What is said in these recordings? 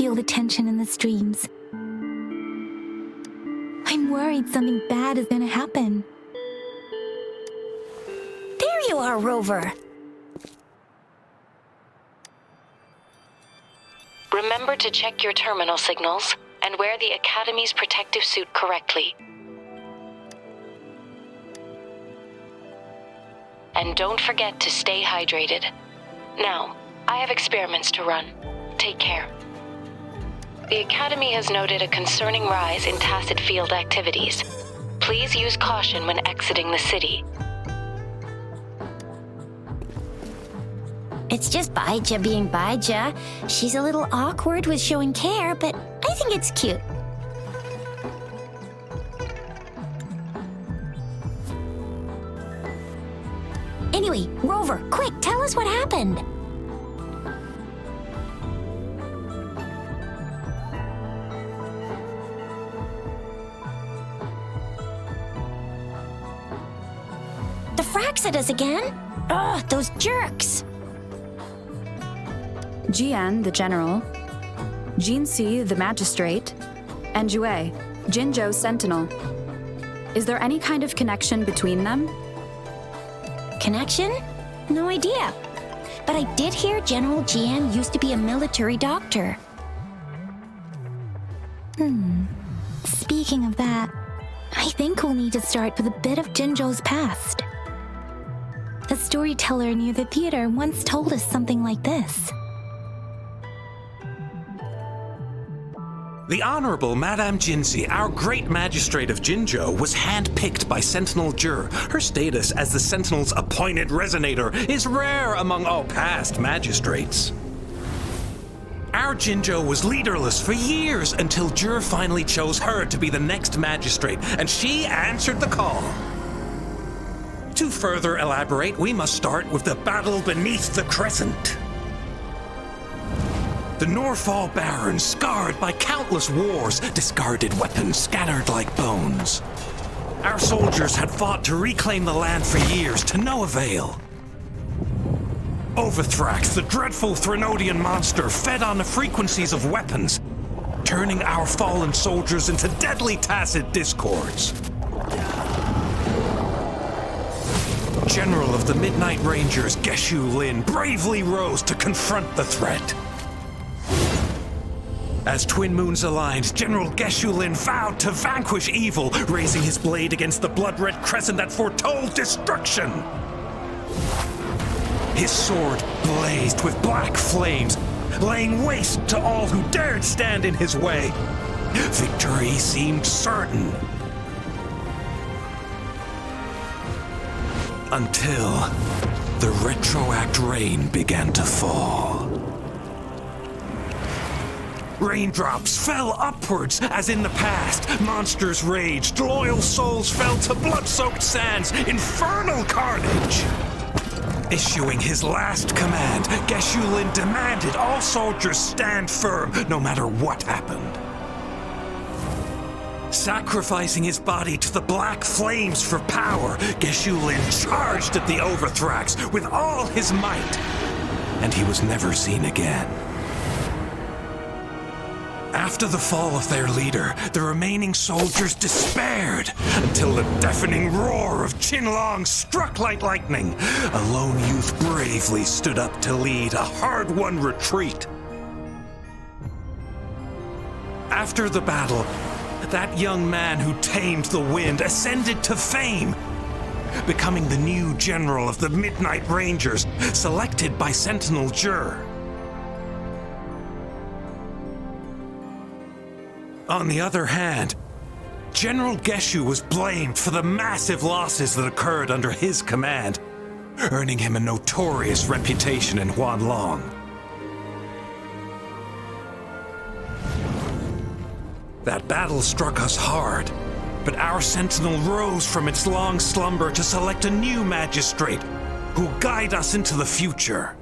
feel the tension in the streams. I'm worried something bad is gonna happen. There you are, Rover. Remember to check your terminal signals and wear the Academy's protective suit correctly. And don't forget to stay hydrated. Now, I have experiments to run. Take care. The Academy has noted a concerning rise in tacit field activities. Please use caution when exiting the city. It's just Baija being Baija. She's a little awkward with showing care, but I think it's cute. Anyway, Rover, quick, tell us what happened. The fracks at us again? Ugh, those jerks! Jian, the general, Jinxi, the magistrate, and Jue, Jinzhou's sentinel. Is there any kind of connection between them? Connection? No idea. But I did hear General Jian used to be a military doctor. Speaking of that, I think we'll need to start with a bit of Jinzhou's past. A storyteller near the theater once told us something like this. The Honorable Madame Jinxi, our great magistrate of Jinzhou, was handpicked by Sentinel Jur. Her status as the Sentinel's appointed resonator is rare among all past magistrates. Our Jinzhou was leaderless for years until Jur finally chose her to be the next magistrate, and she answered the call. To further elaborate, we must start with the battle beneath the crescent. The Norfall Barons, scarred by countless wars, discarded weapons scattered like bones. Our soldiers had fought to reclaim the land for years, to no avail. Overthrax, the dreadful Threnodian monster, fed on the frequencies of weapons, turning our fallen soldiers into deadly tacit discords. General of the Midnight Rangers, Geshu Lin, bravely rose to confront the threat. As twin moons aligned, General Geshu Lin vowed to vanquish evil, raising his blade against the blood-red crescent that foretold destruction. His sword blazed with black flames, laying waste to all who dared stand in his way. Victory seemed certain. Until the retroact rain began to fall. Raindrops fell upwards as in the past. Monsters raged, loyal souls fell to blood-soaked sands, infernal carnage. Issuing his last command, Geshu Lin demanded all soldiers stand firm no matter what happened. Sacrificing his body to the black flames for power, Geshu Lin charged at the Overthrax with all his might, and he was never seen again. After the fall of their leader, the remaining soldiers despaired until the deafening roar of Qinlong struck like lightning. A lone youth bravely stood up to lead a hard-won retreat. After the battle, that young man who tamed the wind ascended to fame, becoming the new general of the Midnight Rangers, selected by Sentinel Jur. On the other hand, General Geshu was blamed for the massive losses that occurred under his command, earning him a notorious reputation in Huanglong. That battle struck us hard, but our sentinel rose from its long slumber to select a new magistrate who'll guide us into the future.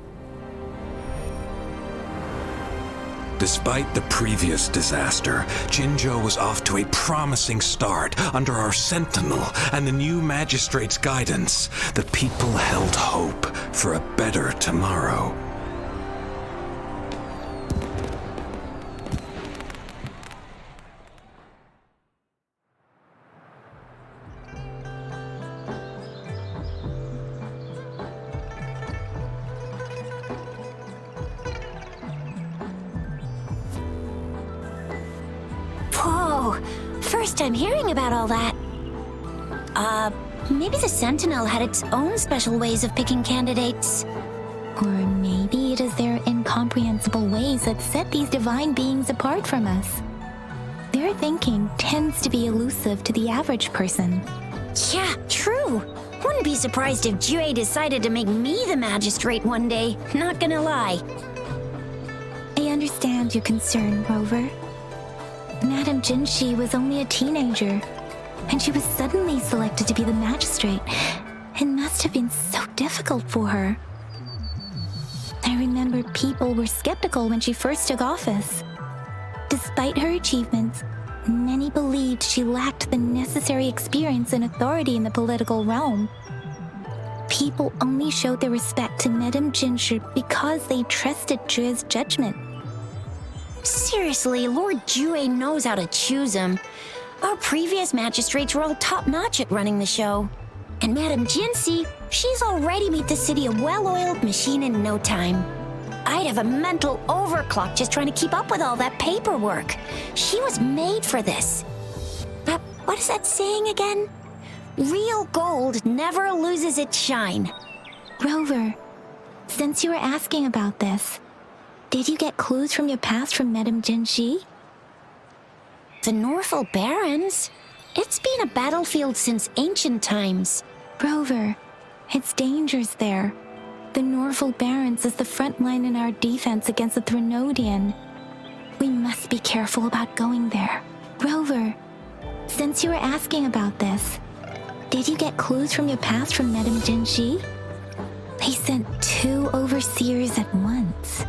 Despite the previous disaster, Jinzhou was off to a promising start. Under our sentinel and the new magistrate's guidance, the people held hope for a better tomorrow. first time hearing about all that. Maybe the Sentinel had its own special ways of picking candidates. Or maybe it is their incomprehensible ways that set these divine beings apart from us. Their thinking tends to be elusive to the average person. Yeah, true. Wouldn't be surprised if Jue decided to make me the magistrate one day, not gonna lie. I understand your concern, Rover. Madame Jinshi was only a teenager, and she was suddenly selected to be the magistrate. It must have been so difficult for her. I remember people were skeptical when she first took office. Despite her achievements, many believed she lacked the necessary experience and authority in the political realm. People only showed their respect to Madame Jinshi because they trusted Jue's judgment. Seriously, Lord Jue knows how to choose him. Our previous magistrates were all top-notch at running the show. And Madame Jinshi, she's already made the city a well-oiled machine in no time. I'd have a mental overclock just trying to keep up with all that paperwork. She was made for this. But what is that saying again? Real gold never loses its shine. Rover, since you were asking about this, did you get clues from your past from Madame Jinshi? The Norfolk Barrens? It's been a battlefield since ancient times. Rover, it's dangerous there. The Norfolk Barrens is the front line in our defense against the Threnodian. We must be careful about going there. Rover, since you were asking about this, did you get clues from your past from Madame Jinshi? They sent 2 overseers at once.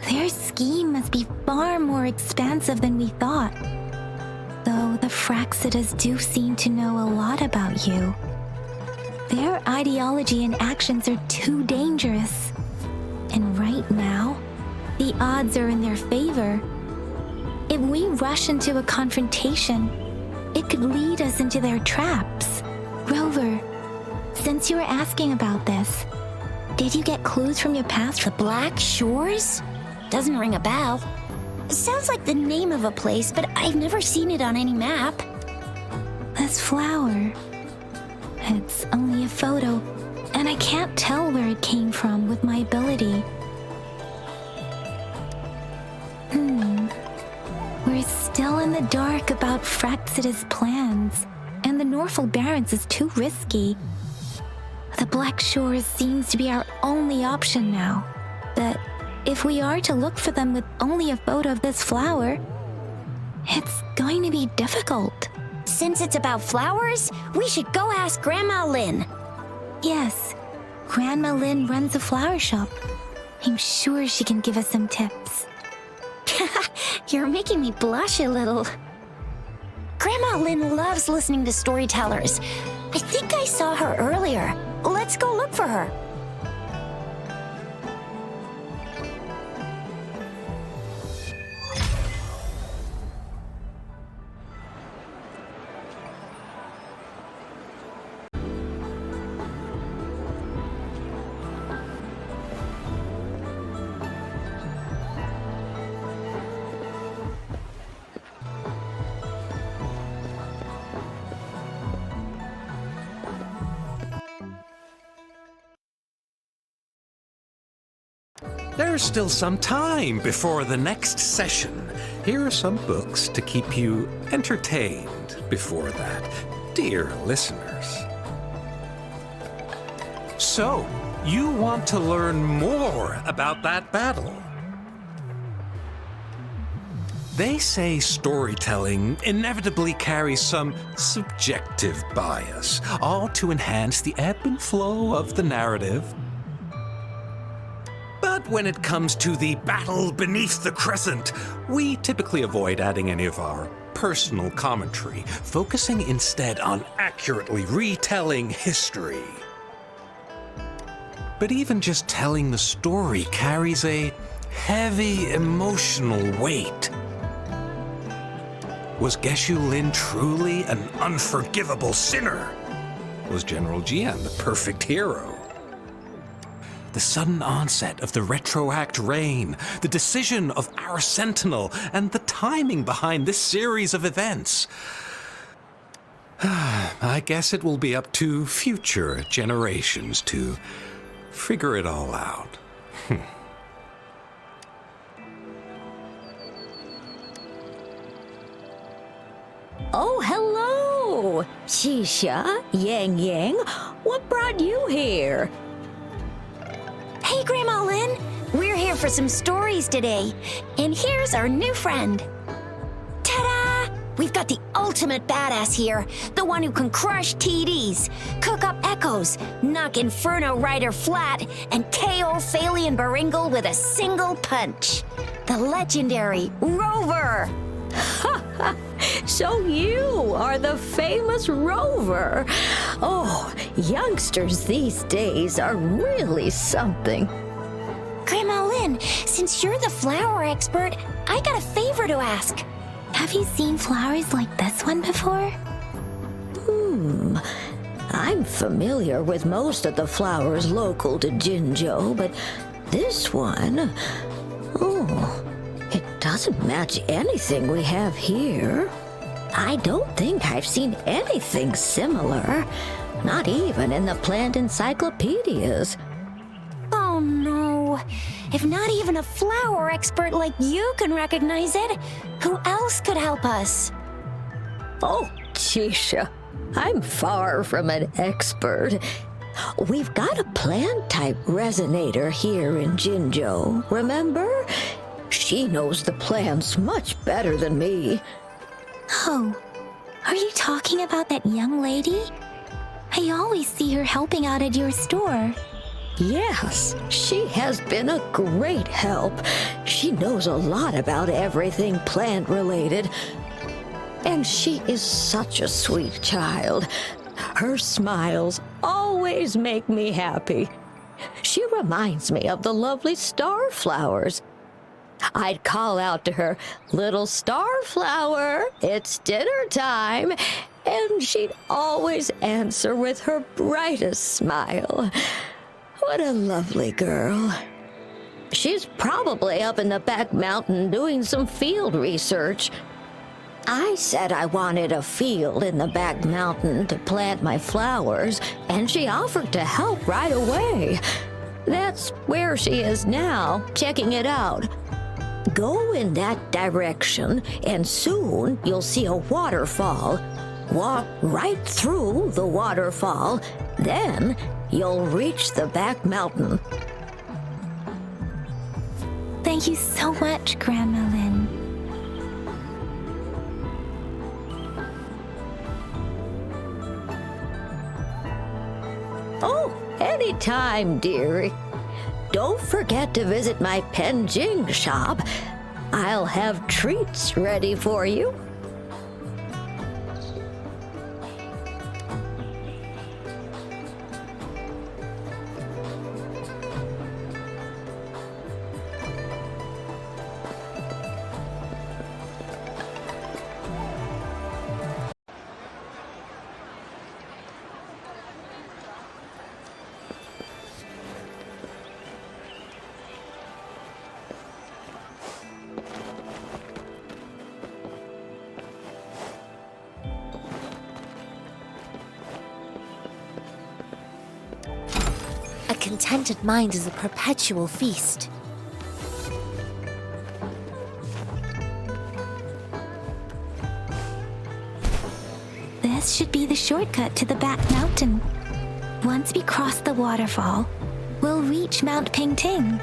Their scheme must be far more expansive than we thought. Though the Fraxidas do seem to know a lot about you. Their ideology and actions are too dangerous. And right now, the odds are in their favor. If we rush into a confrontation, it could lead us into their traps. Rover, since you were asking about this, did you get clues from your past? The Black Shores? Doesn't ring a bell. Sounds like the name of a place, but I've never seen it on any map. This flower. It's only a photo, and I can't tell where it came from with my ability. We're still in the dark about Fraxida's plans, and the Norfolk Barrens is too risky. The Black Shores seems to be our only option now. But if we are to look for them with only a photo of this flower, it's going to be difficult. Since it's about flowers, we should go ask Grandma Lynn. Yes, Grandma Lynn runs a flower shop. I'm sure she can give us some tips. You're making me blush a little. Grandma Lynn loves listening to storytellers. I think I saw her earlier. Let's go look for her. There's still some time before the next session. Here are some books to keep you entertained before that, dear listeners. So, you want to learn more about that battle? They say storytelling inevitably carries some subjective bias, all to enhance the ebb and flow of the narrative. But when it comes to the battle beneath the crescent, we typically avoid adding any of our personal commentary, focusing instead on accurately retelling history. But even just telling the story carries a heavy emotional weight. Was Geshu Lin truly an unforgivable sinner? Was General Jian the perfect hero? The sudden onset of the retroact rain, the decision of our sentinel, and the timing behind this series of events. I guess it will be up to future generations to figure it all out. Oh, hello! Shisha, Yang Yang, what brought you here? Hey, Grandma Lynn. We're here for some stories today. And here's our new friend. Ta-da! We've got the ultimate badass here. The one who can crush TDs, cook up echoes, knock Inferno Rider flat, and KO Phalian Baringle with a single punch. The legendary Rover. So you are the famous Rover. Oh, youngsters these days are really something. Grandma Lynn, since you're the flower expert, I got a favor to ask. Have you seen flowers like this one before? I'm familiar with most of the flowers local to Jinzhou, but this one, it doesn't match anything we have here. I don't think I've seen anything similar, not even in the plant encyclopedias. Oh no. If not even a flower expert like you can recognize it, who else could help us? Oh, Chisha, I'm far from an expert. We've got a plant-type resonator here in Jinzhou, remember? She knows the plants much better than me. Oh, are you talking about that young lady? I always see her helping out at your store. Yes, she has been a great help. She knows a lot about everything plant-related. And she is such a sweet child. Her smiles always make me happy. She reminds me of the lovely star flowers. I'd call out to her, "Little starflower, it's dinner time," and she'd always answer with her brightest smile. What a lovely girl. She's probably up in the back mountain doing some field research. I said I wanted a field in the back mountain to plant my flowers, and she offered to help right away. That's where she is now, checking it out. Go in that direction, and soon you'll see a waterfall. Walk right through the waterfall, then you'll reach the back mountain. Thank you so much, Grandma Lynn. Oh, anytime, dearie. Don't forget to visit my Penjing shop. I'll have treats ready for you. A contented mind is a perpetual feast. This should be the shortcut to the back mountain. Once we cross the waterfall, we'll reach Mount Pingting.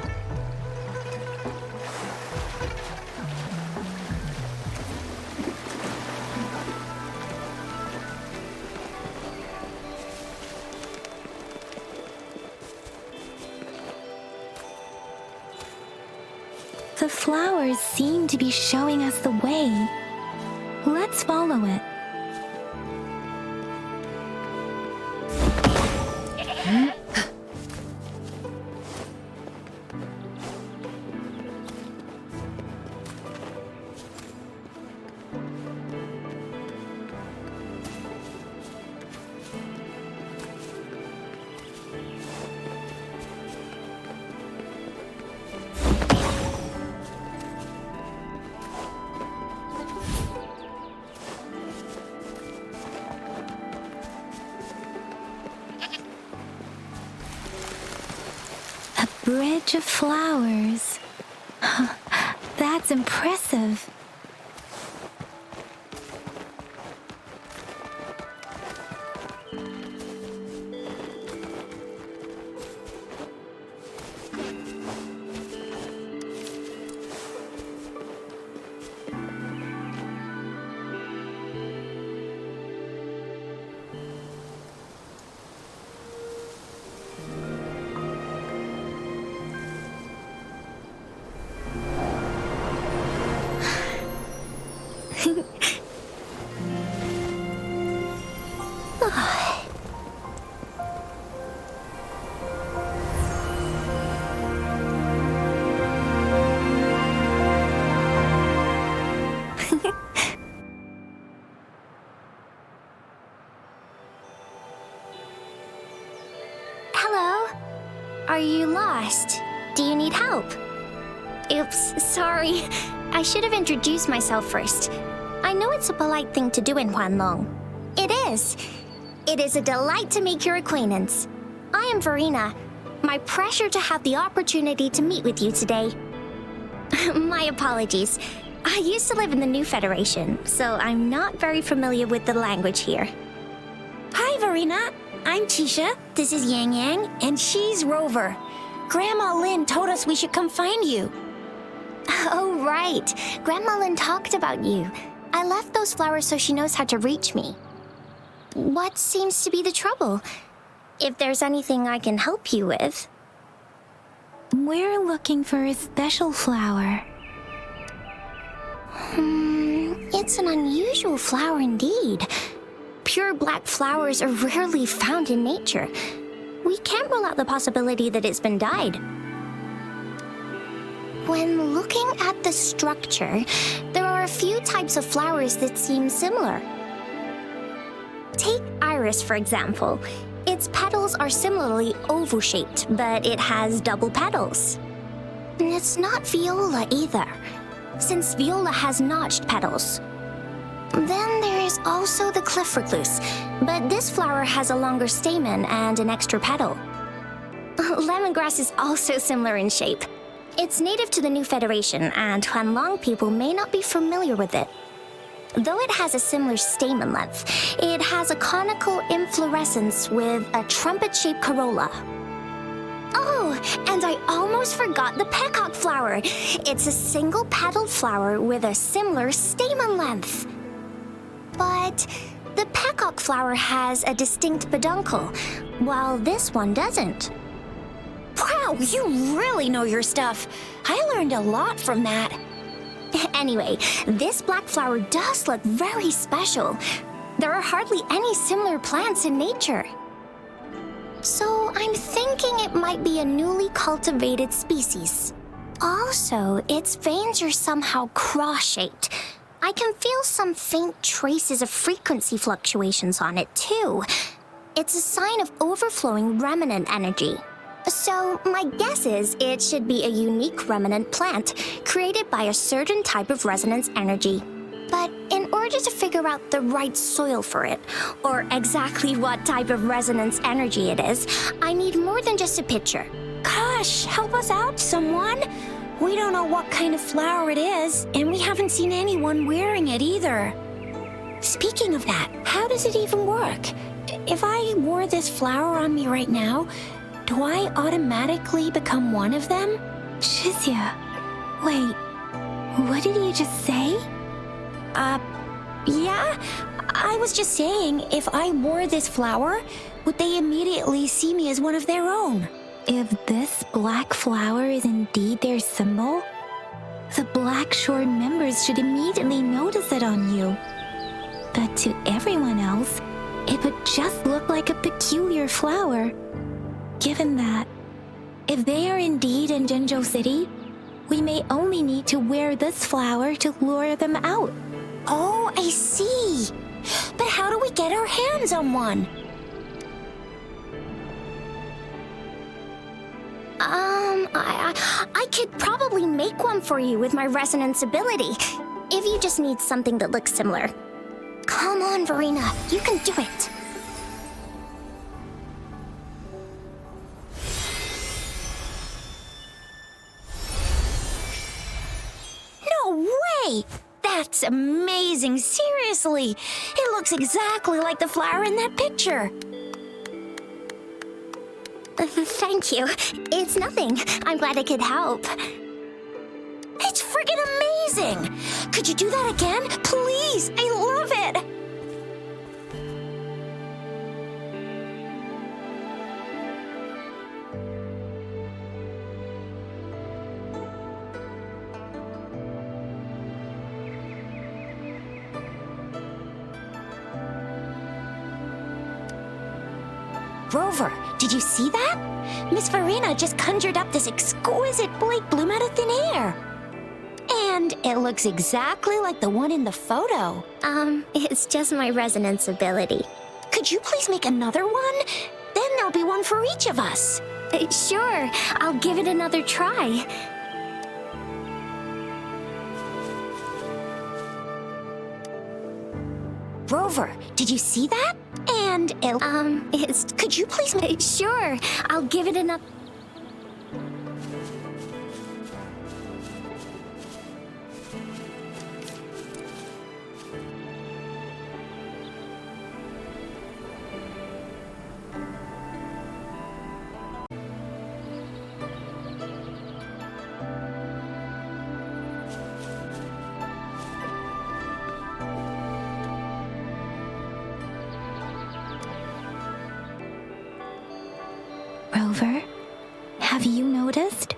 The flowers seem to be showing us the way. Let's follow it. bridge of flowers. That's impressive. Hello? Are you lost? Do you need help? Oops, sorry. I should have introduced myself first. I know it's a polite thing to do in Huanglong. It is. It is a delight to make your acquaintance. I am Verena. My pleasure to have the opportunity to meet with you today. My apologies. I used to live in the New Federation, so I'm not very familiar with the language here. Hi, Verena. I'm Tisha. This is Yang Yang, and she's Rover. Grandma Lynn told us we should come find you. Oh, right. Grandma Lynn talked about you. I left those flowers so she knows how to reach me. What seems to be the trouble? If there's anything I can help you with. We're looking for a special flower. It's an unusual flower indeed. Pure black flowers are rarely found in nature. We can't rule out the possibility that it's been dyed. When looking at the structure, there are a few types of flowers that seem similar. Take iris, for example. Its petals are similarly oval-shaped, but it has double petals. And it's not viola either, since viola has notched petals. Then there is also the cliff recluse, but this flower has a longer stamen and an extra petal. Lemongrass is also similar in shape. It's native to the New Federation, and Huanglong people may not be familiar with it. Though it has a similar stamen length, it has a conical inflorescence with a trumpet-shaped corolla. Oh, and I almost forgot the peacock flower. It's a single-petaled flower with a similar stamen length. But the peacock flower has a distinct peduncle, while this one doesn't. Wow, you really know your stuff. I learned a lot from that. Anyway, this black flower does look very special. There are hardly any similar plants in nature. So I'm thinking it might be a newly cultivated species. Also, its veins are somehow cross-shaped. I can feel some faint traces of frequency fluctuations on it, too. It's a sign of overflowing remnant energy. So my guess is it should be a unique remnant plant created by a certain type of resonance energy. But in order to figure out the right soil for it, or exactly what type of resonance energy it is, I need more than just a picture. Gosh, help us out, someone! We don't know what kind of flower it is, and we haven't seen anyone wearing it either. Speaking of that, how does it even work? If I wore this flower on me right now, do I automatically become one of them? Shizia, wait, what did you just say? Yeah? I was just saying, if I wore this flower, would they immediately see me as one of their own? If this black flower is indeed their symbol, the Black Shore members should immediately notice it on you. But to everyone else, it would just look like a peculiar flower. Given that, if they are indeed in Jinzhou City, we may only need to wear this flower to lure them out. Oh, I see. But how do we get our hands on one? I could probably make one for you with my resonance ability, if you just need something that looks similar. Come on, Verena, you can do it. way! That's amazing, seriously! It looks exactly like the flower in that picture. Thank you. It's nothing. I'm glad I could help. It's friggin' amazing! Could you do that again? Please! I love it! Rover, did you see that? Miss Farina just conjured up this exquisite Blake bloom out of thin air. And it looks exactly like the one in the photo. It's just my resonance ability. Could you please make another one? Then there'll be one for each of us. Sure, I'll give it another try. Rover, did you see that? And it's... Could you please make... Sure, I'll give it another... Rover, have you noticed?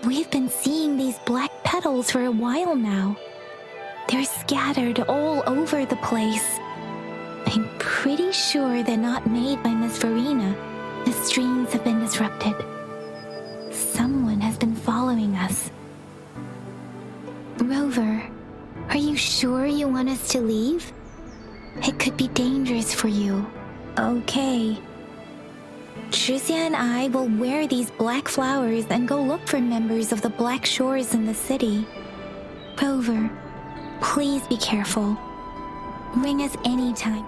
We've been seeing these black petals for a while now. They're scattered all over the place. I'm pretty sure they're not made by Miss Farina. The streams have been disrupted. Someone has been following us. Rover, are you sure you want us to leave? It could be dangerous for you. Okay. Tricia and I will wear these black flowers and go look for members of the Black Shores in the city. Rover, please be careful. Ring us anytime.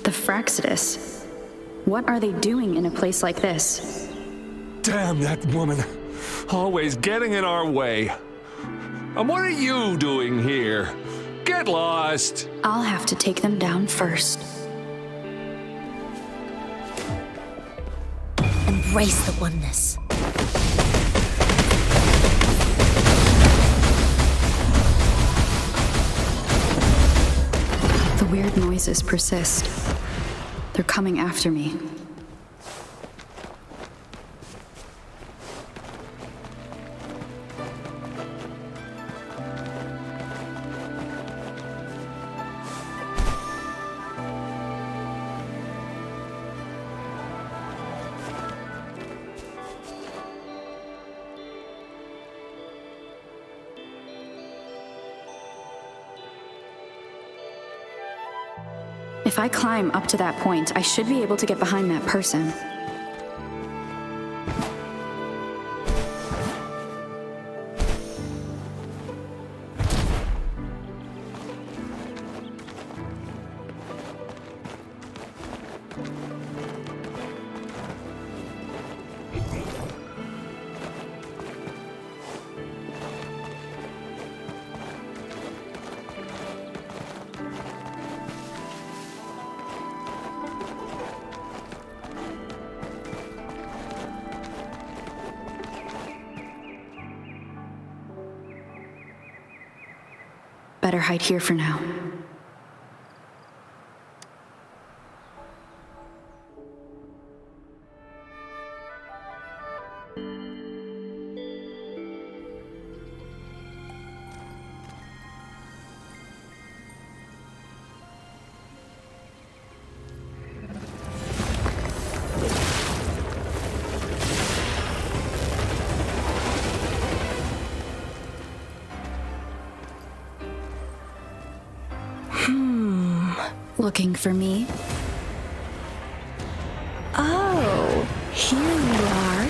The Fraxidus. What are they doing in a place like this? Damn that woman. Always getting in our way. And what are you doing here? Get lost! I'll have to take them down first. Embrace the oneness. The weird noises persist. They're coming after me. If I climb up to that point, I should be able to get behind that person. Better hide here for now. Looking for me? Oh, here you are.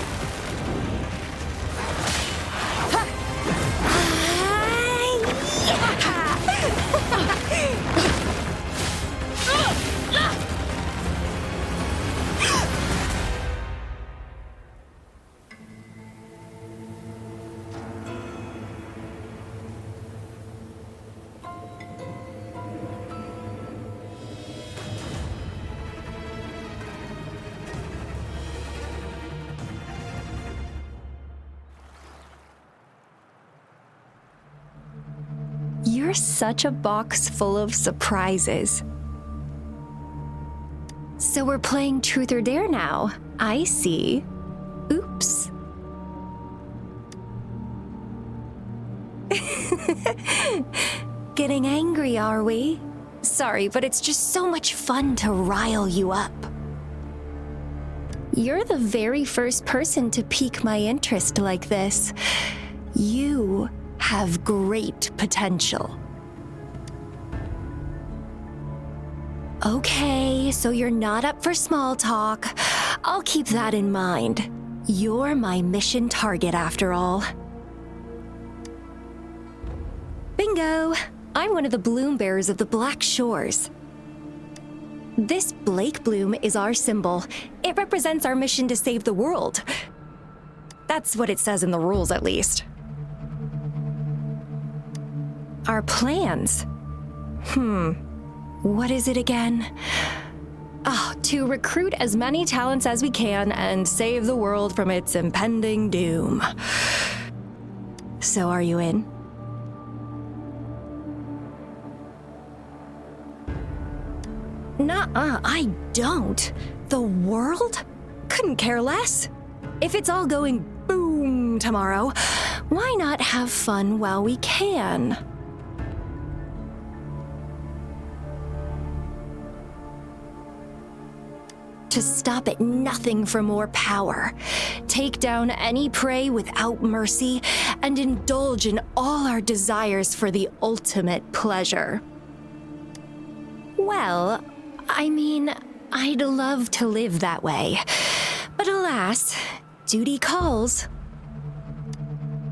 You're such a box full of surprises. So we're playing Truth or Dare now. I see. Oops. Getting angry, are we? Sorry, but it's just so much fun to rile you up. You're the very first person to pique my interest like this. You have great potential. Okay, so you're not up for small talk. I'll keep that in mind. You're my mission target after all. Bingo! I'm one of the bloom bearers of the Black Shores. This Blake bloom is our symbol. It represents our mission to save the world. That's what it says in the rules, at least. Our plans? What is it again? To recruit as many talents as we can and save the world from its impending doom. So are you in? Nuh-uh, I don't. The world? Couldn't care less. If it's all going boom tomorrow, why not have fun while we can? To stop at nothing for more power, take down any prey without mercy, and indulge in all our desires for the ultimate pleasure. Well, I mean, I'd love to live that way, but alas, duty calls.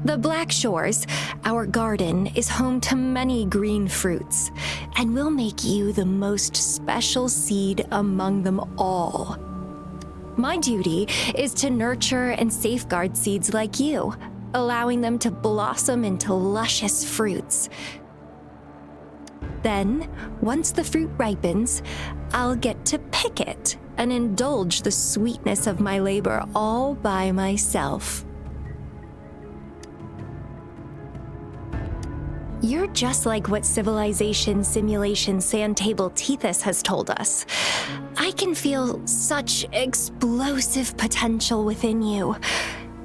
The Black Shores, our garden, is home to many green fruits, and will make you the most special seed among them all. My duty is to nurture and safeguard seeds like you, allowing them to blossom into luscious fruits. Then, once the fruit ripens, I'll get to pick it and indulge the sweetness of my labor all by myself. You're just like what Civilization Simulation Sandtable Tethys has told us. I can feel such explosive potential within you.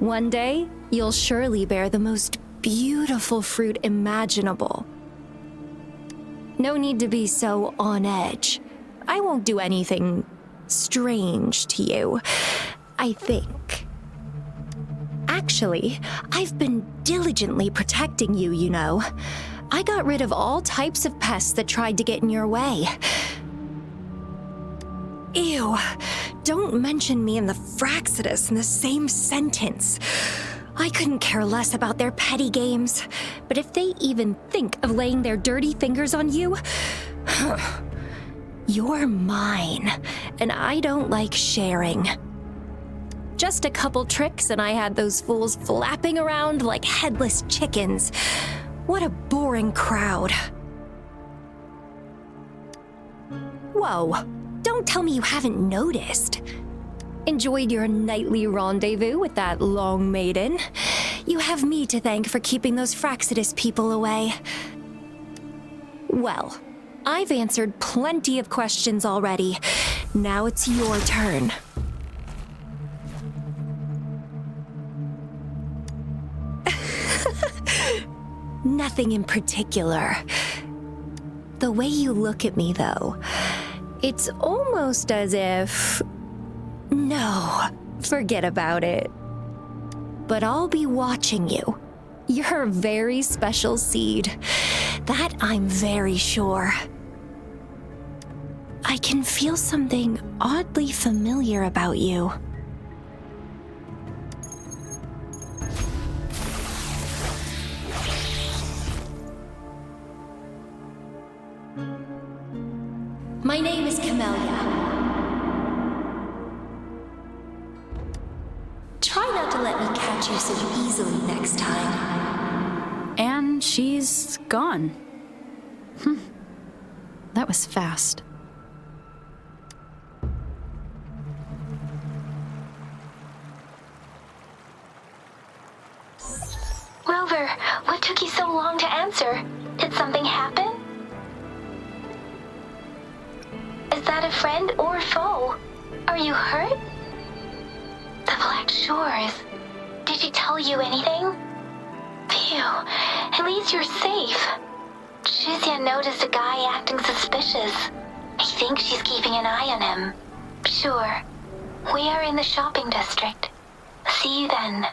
One day, you'll surely bear the most beautiful fruit imaginable. No need to be so on edge. I won't do anything strange to you, I think. Actually, I've been diligently protecting you, you know. I got rid of all types of pests that tried to get in your way. Ew, don't mention me and the Fraxidus in the same sentence. I couldn't care less about their petty games, but if they even think of laying their dirty fingers on you, you're mine, and I don't like sharing. Just a couple tricks and I had those fools flapping around like headless chickens. What a boring crowd. Whoa, don't tell me you haven't noticed. Enjoyed your nightly rendezvous with that long maiden. You have me to thank for keeping those Fraxidus people away. Well, I've answered plenty of questions already. Now it's your turn. Nothing in particular. The way you look at me, though, it's almost as if... No, forget about it. But I'll be watching you. You're a very special seed. That I'm very sure. I can feel something oddly familiar about you. My name is Camellia. Try not to let me catch you so easily next time. And she's gone. That was fast. Rover, what took you so long to answer? Did something happen? that a friend or foe? Are you hurt? The Black Shores. Did she tell you anything? Phew, at least you're safe. Shizia noticed a guy acting suspicious. I think she's keeping an eye on him. Sure. We are in the shopping district. See you then.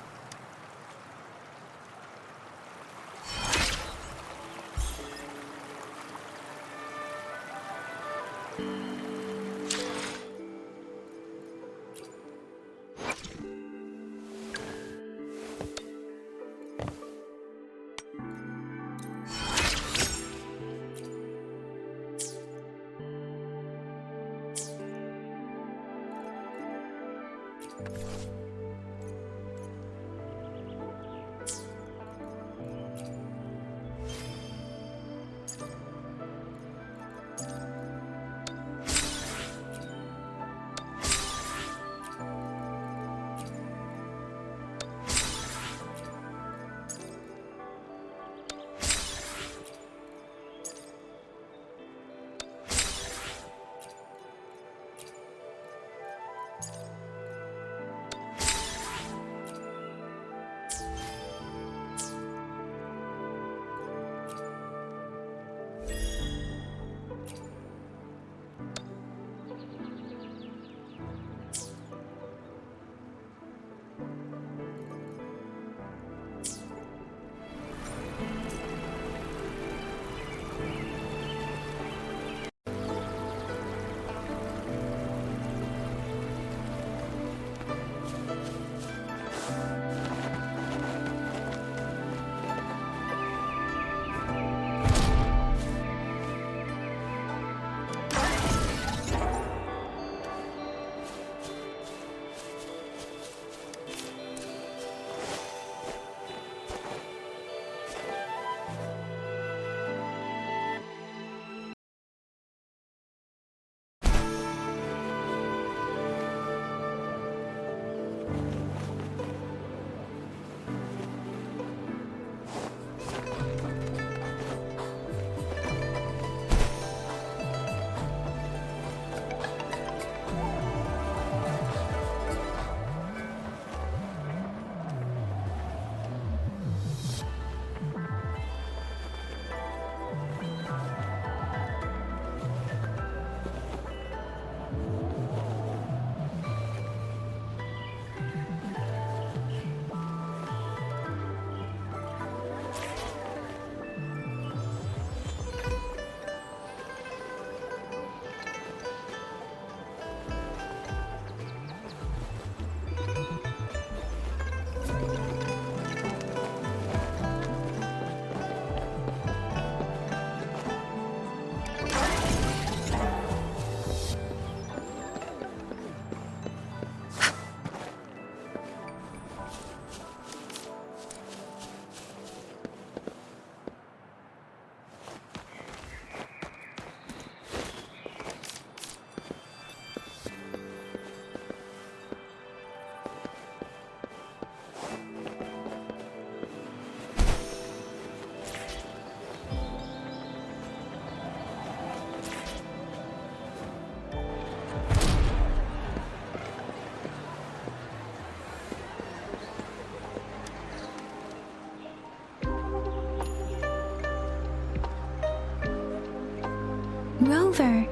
Rover,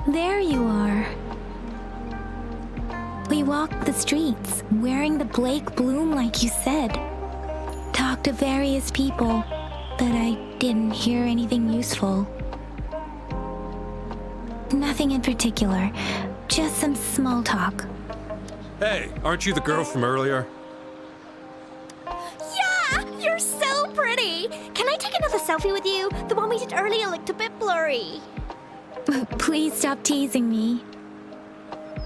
there you are. We walked the streets, wearing the Blake bloom like you said. Talked to various people, but I didn't hear anything useful. Nothing in particular, just some small talk. Hey, aren't you the girl from earlier? Yeah! You're so pretty! Can I take another selfie with you? The one we did earlier looked a bit blurry. Please stop teasing me.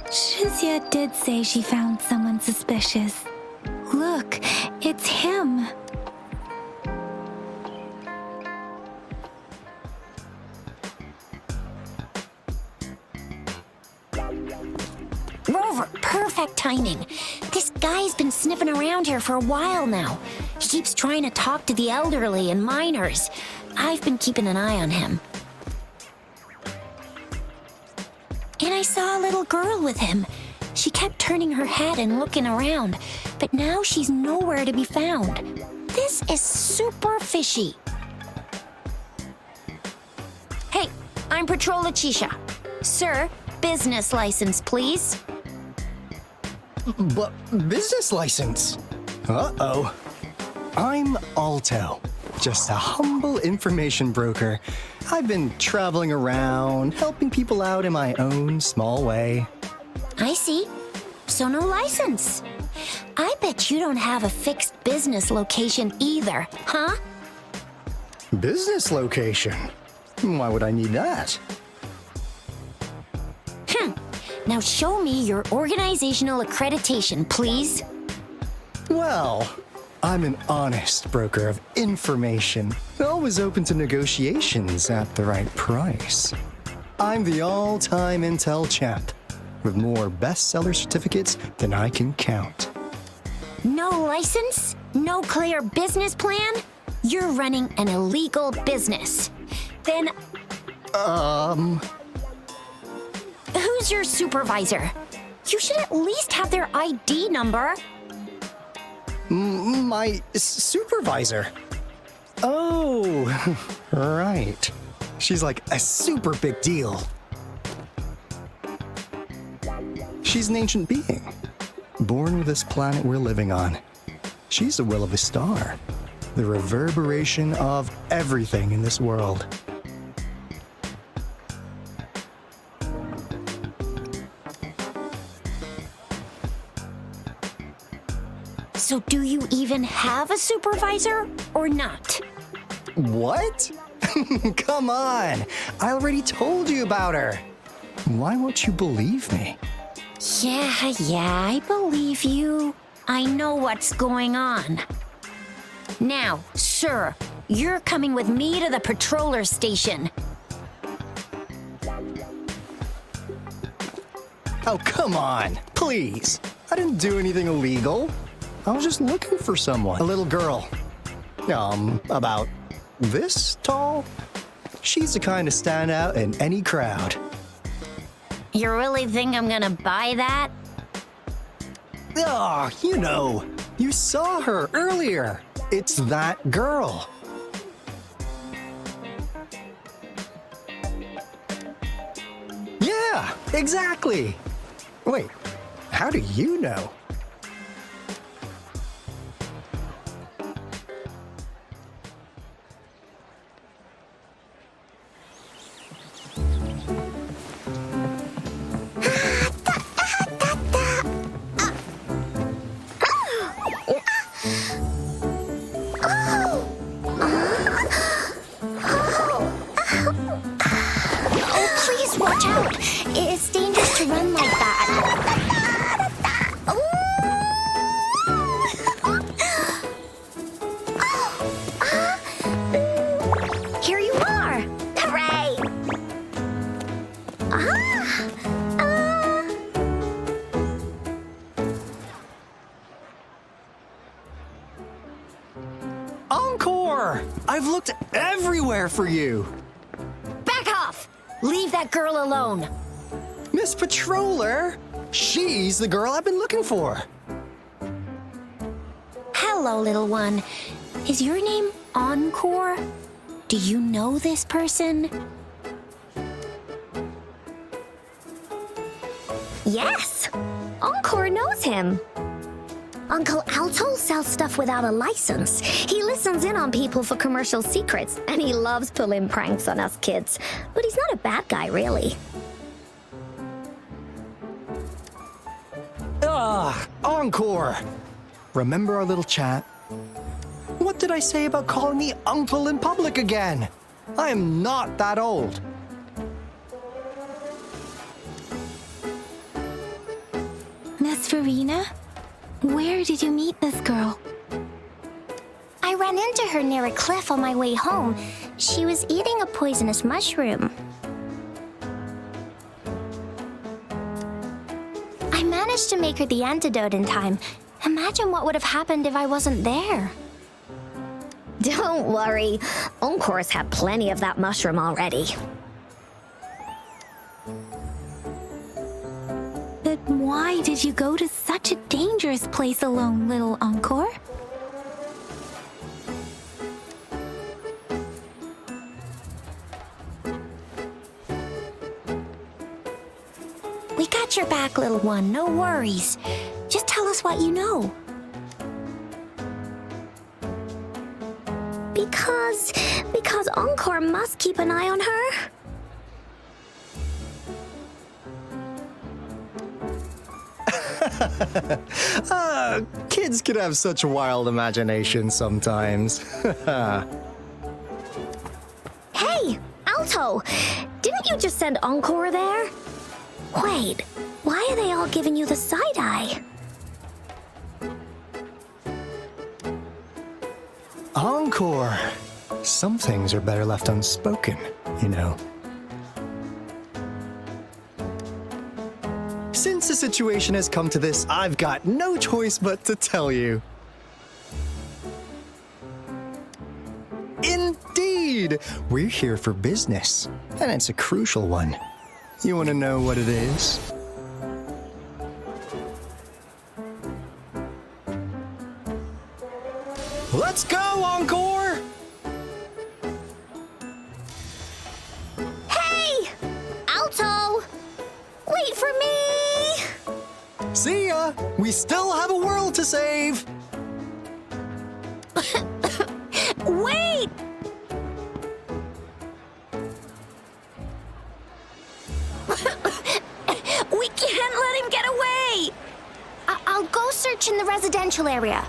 Shizia did say she found someone suspicious. Look, it's him. Rover, perfect timing. This guy's been sniffing around here for a while now. He keeps trying to talk to the elderly and minors. I've been keeping an eye on him. And I saw a little girl with him. She kept turning her head and looking around, but now she's nowhere to be found. This is super fishy. Hey, I'm Patrol Letitia. Sir, business license, please. But business license? Uh-oh. I'm Alto, just a humble information broker. I've been traveling around, helping people out in my own small way. I see. So no license. I bet you don't have a fixed business location either, huh? Business location? Why would I need that? Now show me your organizational accreditation, please. Well, I'm an honest broker of information, always open to negotiations at the right price. I'm the all-time intel champ, with more bestseller certificates than I can count. No license? No clear business plan? You're running an illegal business. Then who's your supervisor? You should at least have their ID number. My supervisor? Oh, right. She's like a super big deal. She's an ancient being, born with this planet we're living on. She's the will of the star, the reverberation of everything in this world. So do you even have a supervisor or not? What? Come on! I already told you about her. Why won't you believe me? Yeah, I believe you. I know what's going on. Now, sir, you're coming with me to the patroller station. Oh, come on, please. I didn't do anything illegal. I was just looking for someone. A little girl. About this tall. She's the kind to stand out in any crowd. You really think I'm gonna buy that? Ah, you saw her earlier. It's that girl. Yeah, exactly. Wait, how do you know? Encore! I've looked everywhere for you. Back off! Leave that girl alone. Miss Patroller, she's the girl I've been looking for. Hello, little one. Is your name Encore? Do you know this person? Yes! Encore knows him. Uncle Alto sells stuff without a license. He listens in on people for commercial secrets, and he loves pulling pranks on us kids. But he's not a bad guy, really. Encore! Remember our little chat? What did I say about calling me uncle in public again? I am not that old. Miss Verena? Where did you meet this girl? I ran into her near a cliff on my way home. She was eating a poisonous mushroom. I managed to make her the antidote in time. Imagine what would have happened if I wasn't there. Don't worry. Encore's had plenty of that mushroom already. Why did you go to such a dangerous place alone, little Encore? We got your back, little one. No worries. Just tell us what you know. Because Encore must keep an eye on her. Kids can have such wild imaginations sometimes. Hey, Alto! Didn't you just send Encore there? Wait, why are they all giving you the side eye? Encore! Some things are better left unspoken, you know. Since the situation has come to this, I've got no choice but to tell you. Indeed! We're here for business, and it's a crucial one. You want to know what it is? Let's go, Encore! Hey! Alto! Wait for me! See ya! We still have a world to save! Wait! We can't let him get away! I'll go search in the residential area.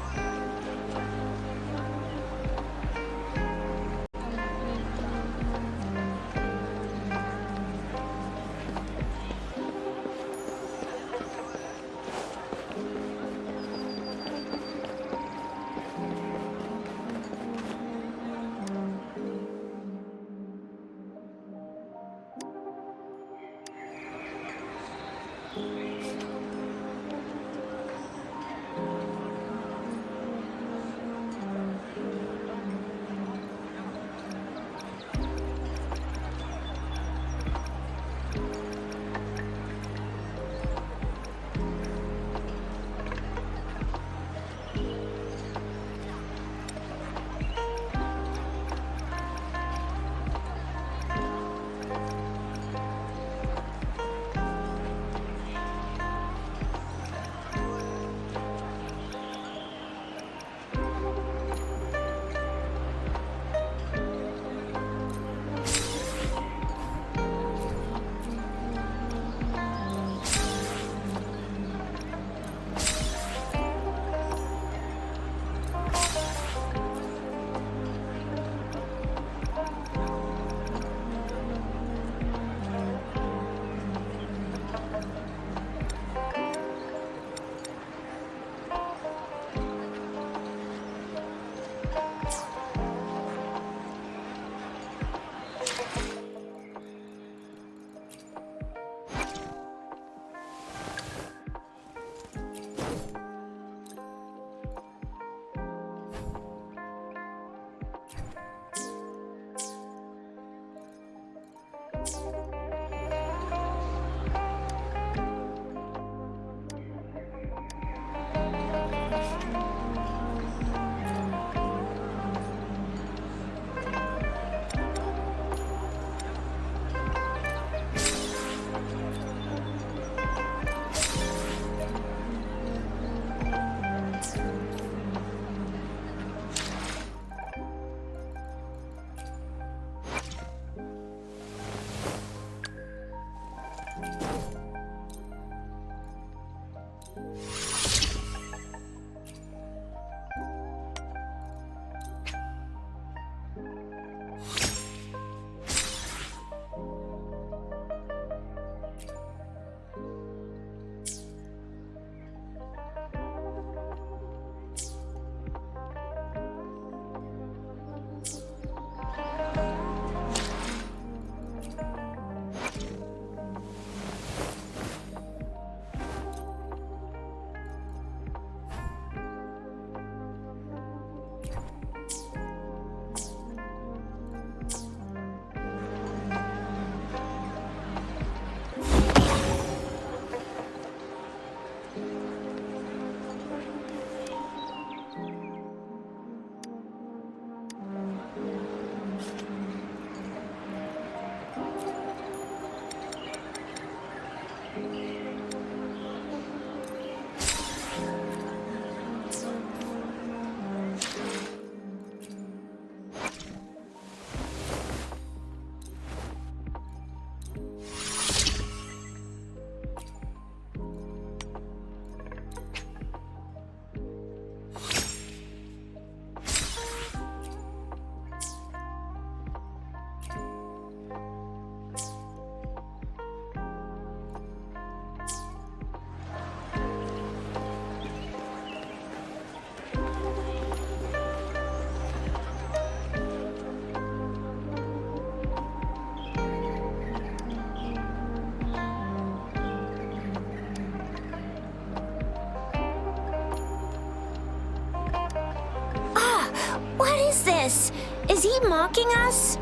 goodness! Is he mocking us?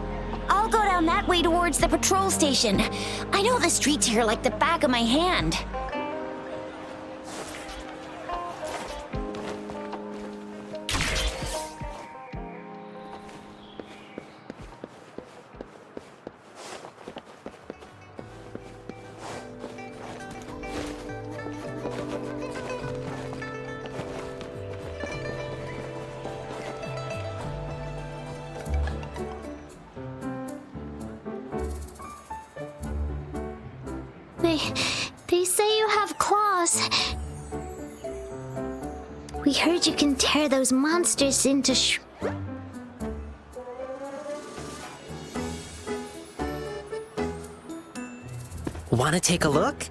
I'll go down that way towards the patrol station. I know the streets here like the back of my hand. They say you have claws. We heard you can tear those monsters into Want to take a look?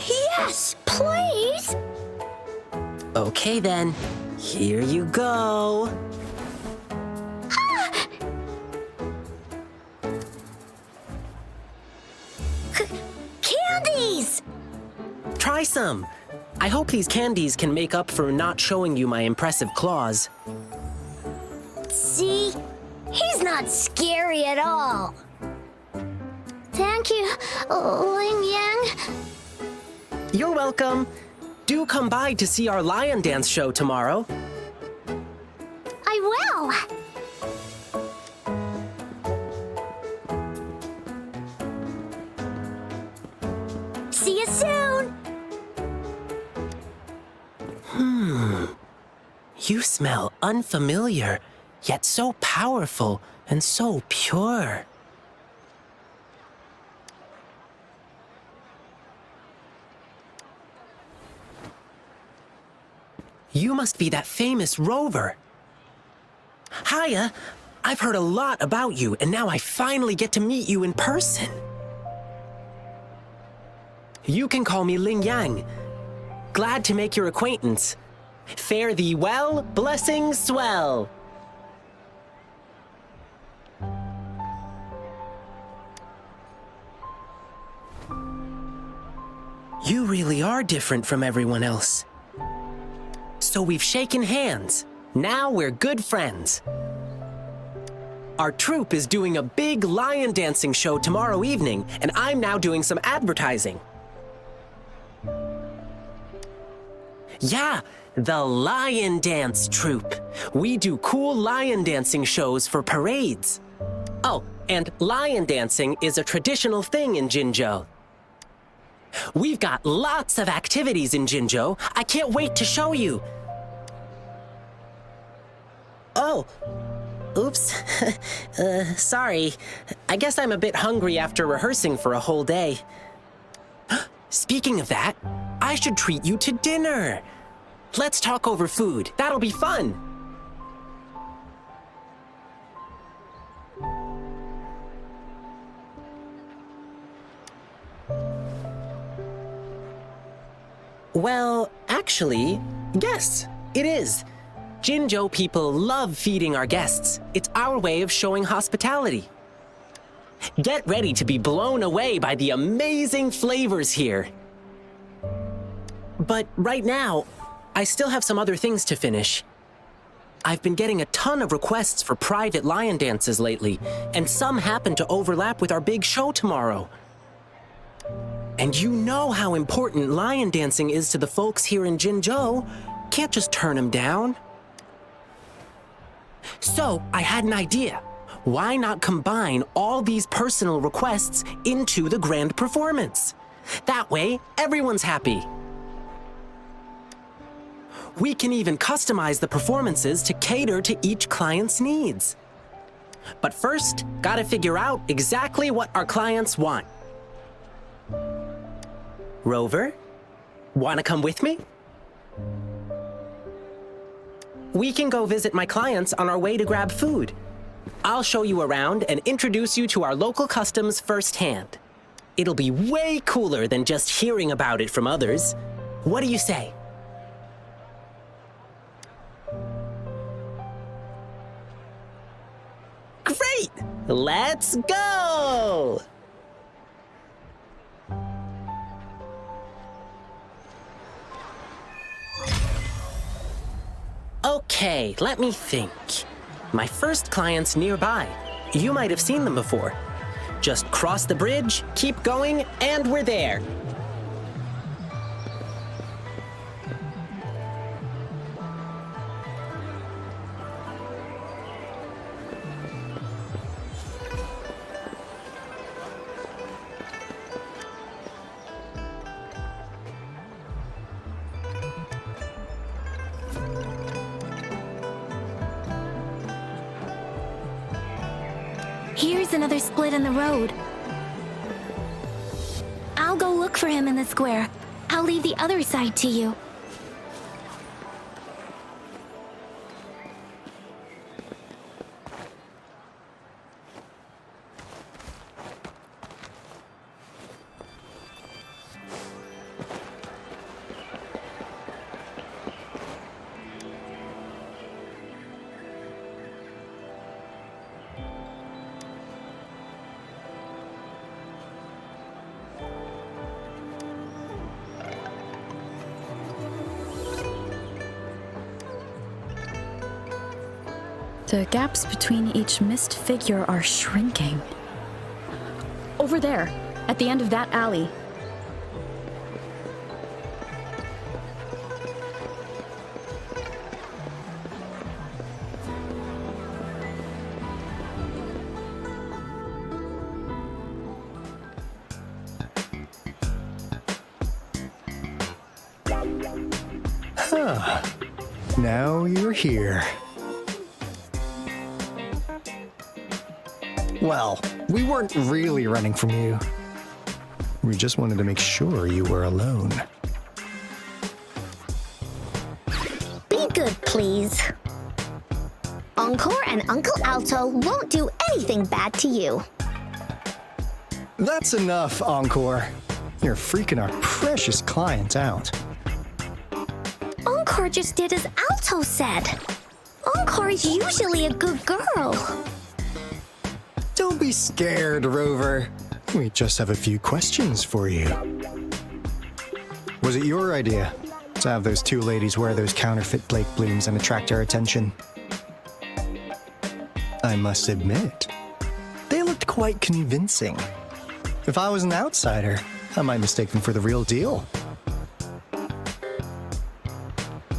Yes, please! Okay then, here you go. Candies! Try some. I hope these candies can make up for not showing you my impressive claws. See? He's not scary at all. Thank you, Ling Yang. You're welcome. Do come by to see our lion dance show tomorrow. I will. See you soon. You smell unfamiliar, yet so powerful and so pure. You must be that famous rover. Hiya, I've heard a lot about you, and now I finally get to meet you in person. You can call me Ling Yang. Glad to make your acquaintance. Fare thee well, blessings swell. You really are different from everyone else. So we've shaken hands. Now we're good friends. Our troupe is doing a big lion dancing show tomorrow evening, and I'm now doing some advertising. Yeah, the Lion Dance Troupe. We do cool lion dancing shows for parades. Oh, and lion dancing is a traditional thing in Jinzhou. We've got lots of activities in Jinzhou. I can't wait to show you. Oh, oops. Sorry. I guess I'm a bit hungry after rehearsing for a whole day. Speaking of that, I should treat you to dinner. Let's talk over food. That'll be fun. Well, actually, yes, it is. Jinzhou people love feeding our guests. It's our way of showing hospitality. Get ready to be blown away by the amazing flavors here. But right now, I still have some other things to finish. I've been getting a ton of requests for private lion dances lately, and some happen to overlap with our big show tomorrow. And you know how important lion dancing is to the folks here in Jinzhou. Can't just turn them down. So I had an idea. Why not combine all these personal requests into the grand performance? That way, everyone's happy. We can even customize the performances to cater to each client's needs. But first, gotta figure out exactly what our clients want. Rover, wanna come with me? We can go visit my clients on our way to grab food. I'll show you around and introduce you to our local customs firsthand. It'll be way cooler than just hearing about it from others. What do you say? Great! Let's go! Okay, let me think. My first client's nearby. You might have seen them before. Just cross the bridge, keep going, and we're there. Here's another split in the road. I'll go look for him in the square. I'll leave the other side to you. The gaps between each mist figure are shrinking. Over there, at the end of that alley. Huh. Now you're here. Well, we weren't really running from you. We just wanted to make sure you were alone. Be good, please. Encore and Uncle Alto won't do anything bad to you. That's enough, Encore. You're freaking our precious client out. Encore just did as Alto said. Encore is usually a good girl. Don't be scared, Rover. We just have a few questions for you. Was it your idea to have those two ladies wear those counterfeit Blake blooms and attract our attention? I must admit, they looked quite convincing. If I was an outsider, I might mistake them for the real deal.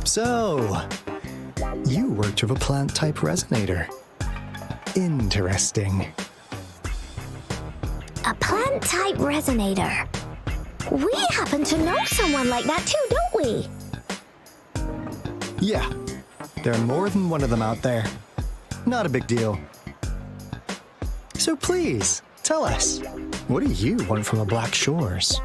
So, you worked with a plant-type resonator. Interesting. A plant-type resonator. We happen to know someone like that too, don't we? Yeah, there are more than one of them out there. Not a big deal. So please, tell us, what do you want from the Black Shores?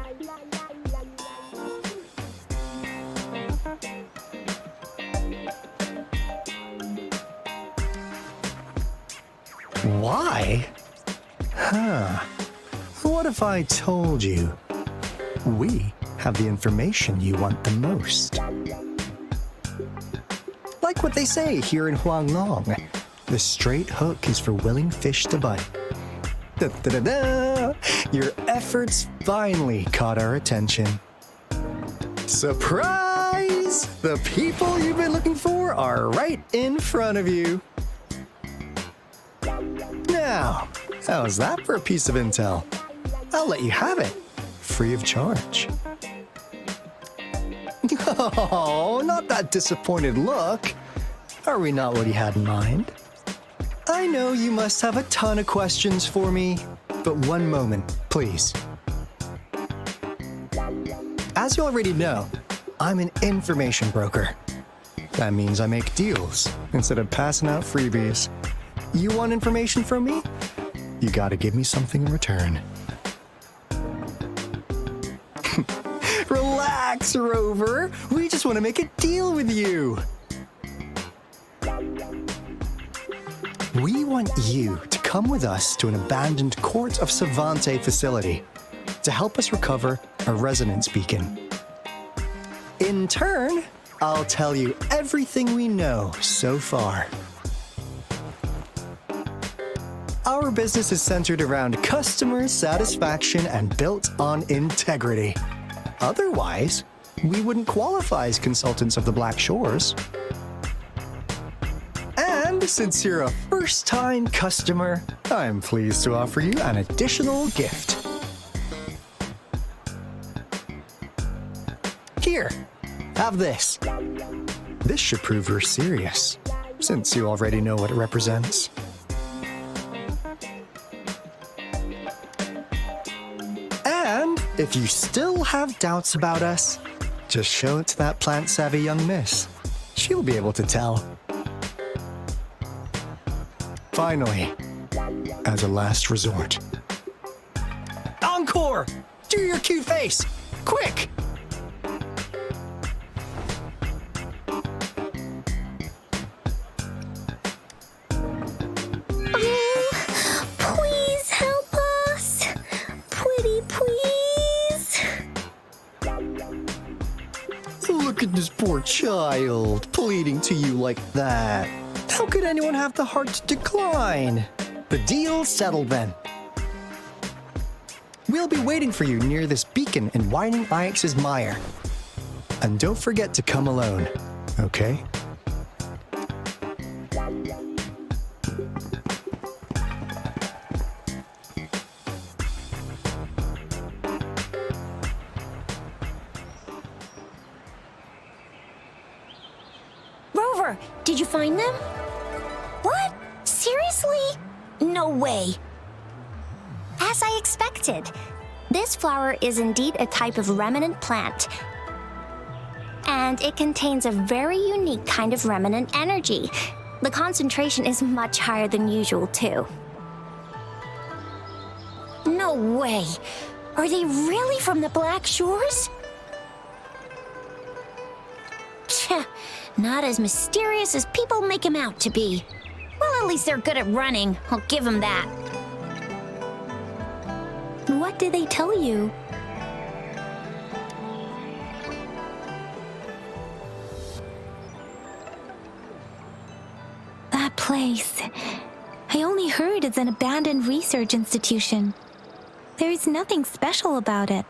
Why? Huh. What if I told you we have the information you want the most? Like what they say here in Huanglong, the straight hook is for willing fish to bite. Da-da-da-da! Your efforts finally caught our attention. Surprise! The people you've been looking for are right in front of you. Now, how's that for a piece of intel? I'll let you have it, free of charge. Oh, not that disappointed look. Are we not what you had in mind? I know you must have a ton of questions for me, but one moment, please. As you already know, I'm an information broker. That means I make deals instead of passing out freebies. You want information from me? You gotta give me something in return. Relax, Rover. We just want to make a deal with you. We want you to come with us to an abandoned Court of Savante facility to help us recover a resonance beacon. In turn, I'll tell you everything we know so far. Our business is centered around customer satisfaction and built on integrity. Otherwise, we wouldn't qualify as consultants of the Black Shores. Since you're a first-time customer, I'm pleased to offer you an additional gift. Here, have this. This should prove you're serious, since you already know what it represents. And if you still have doubts about us, just show it to that plant-savvy young miss. She'll be able to tell. Finally, as a last resort. Encore! Do your cute face! Quick! Please help us! Pretty please! Look at this poor child, pleading to you like that. How could anyone have the heart to decline? The deal's settled then. We'll be waiting for you near this beacon in Whining Ix's mire. And don't forget to come alone, okay? Rover, did you find them? What? Seriously? No way. As I expected, this flower is indeed a type of remnant plant. And it contains a very unique kind of remnant energy. The concentration is much higher than usual, too. No way. Are they really from the Black Shores? Tch, not as mysterious as people make them out to be. Well, at least they're good at running. I'll give them that. What did they tell you? That place. I only heard it's an abandoned research institution. There is nothing special about it.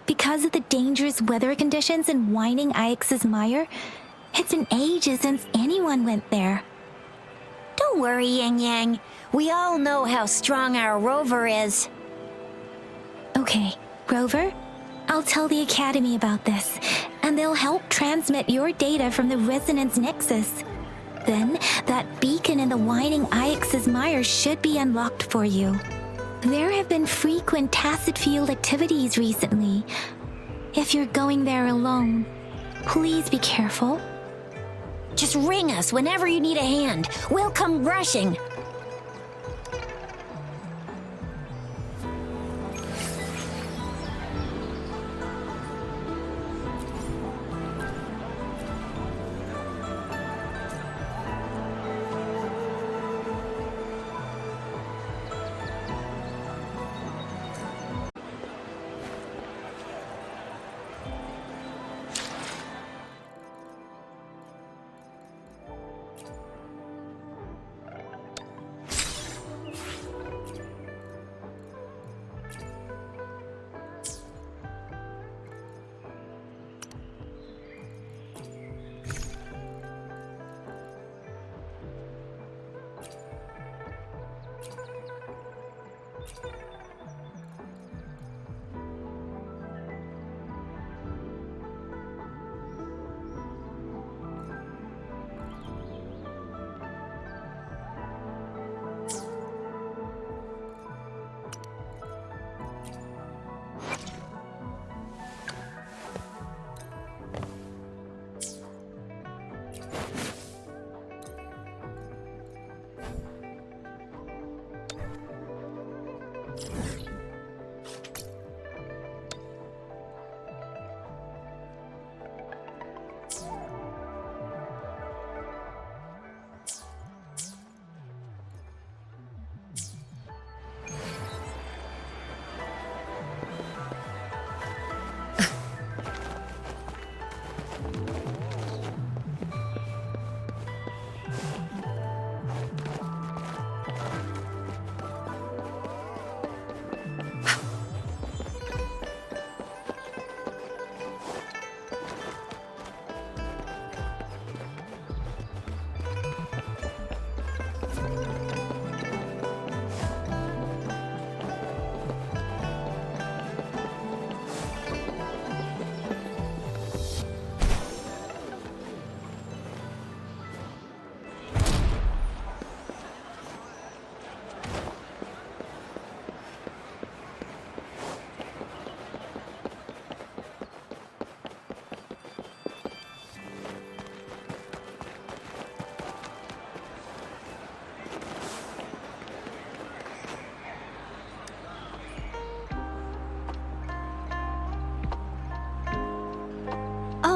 Because of the dangerous weather conditions in Whining Ix's mire, it's been ages since anyone went there. Don't worry, Yang Yang. We all know how strong our Rover is. Okay, Rover, I'll tell the Academy about this, and they'll help transmit your data from the Resonance Nexus. Then, that beacon in the Whining Ix's mire should be unlocked for you. There have been frequent tacit field activities recently. If you're going there alone, please be careful. Just ring us whenever you need a hand. We'll come rushing.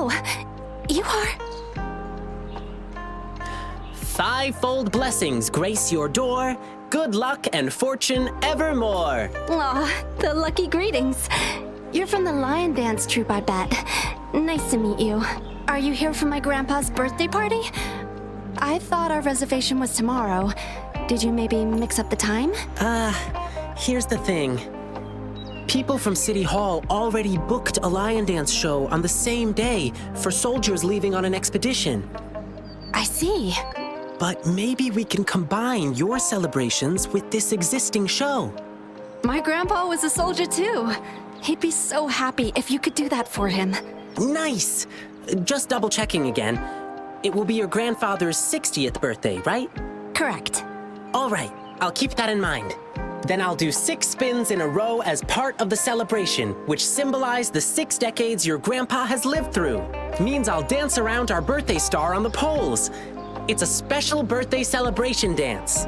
Oh, you are? Fivefold blessings grace your door. Good luck and fortune evermore. Aw, the lucky greetings. You're from the Lion Dance troupe, I bet. Nice to meet you. Are you here for my grandpa's birthday party? I thought our reservation was tomorrow. Did you maybe mix up the time? Here's the thing. People from City Hall already booked a Lion Dance show on the same day for soldiers leaving on an expedition. I see. But maybe we can combine your celebrations with this existing show. My grandpa was a soldier too. He'd be so happy if you could do that for him. Nice! Just double checking again. It will be your grandfather's 60th birthday, right? Correct. All right, I'll keep that in mind. Then I'll do 6 spins in a row as part of the celebration, which symbolize the 6 decades your grandpa has lived through. Means I'll dance around our birthday star on the poles. It's a special birthday celebration dance.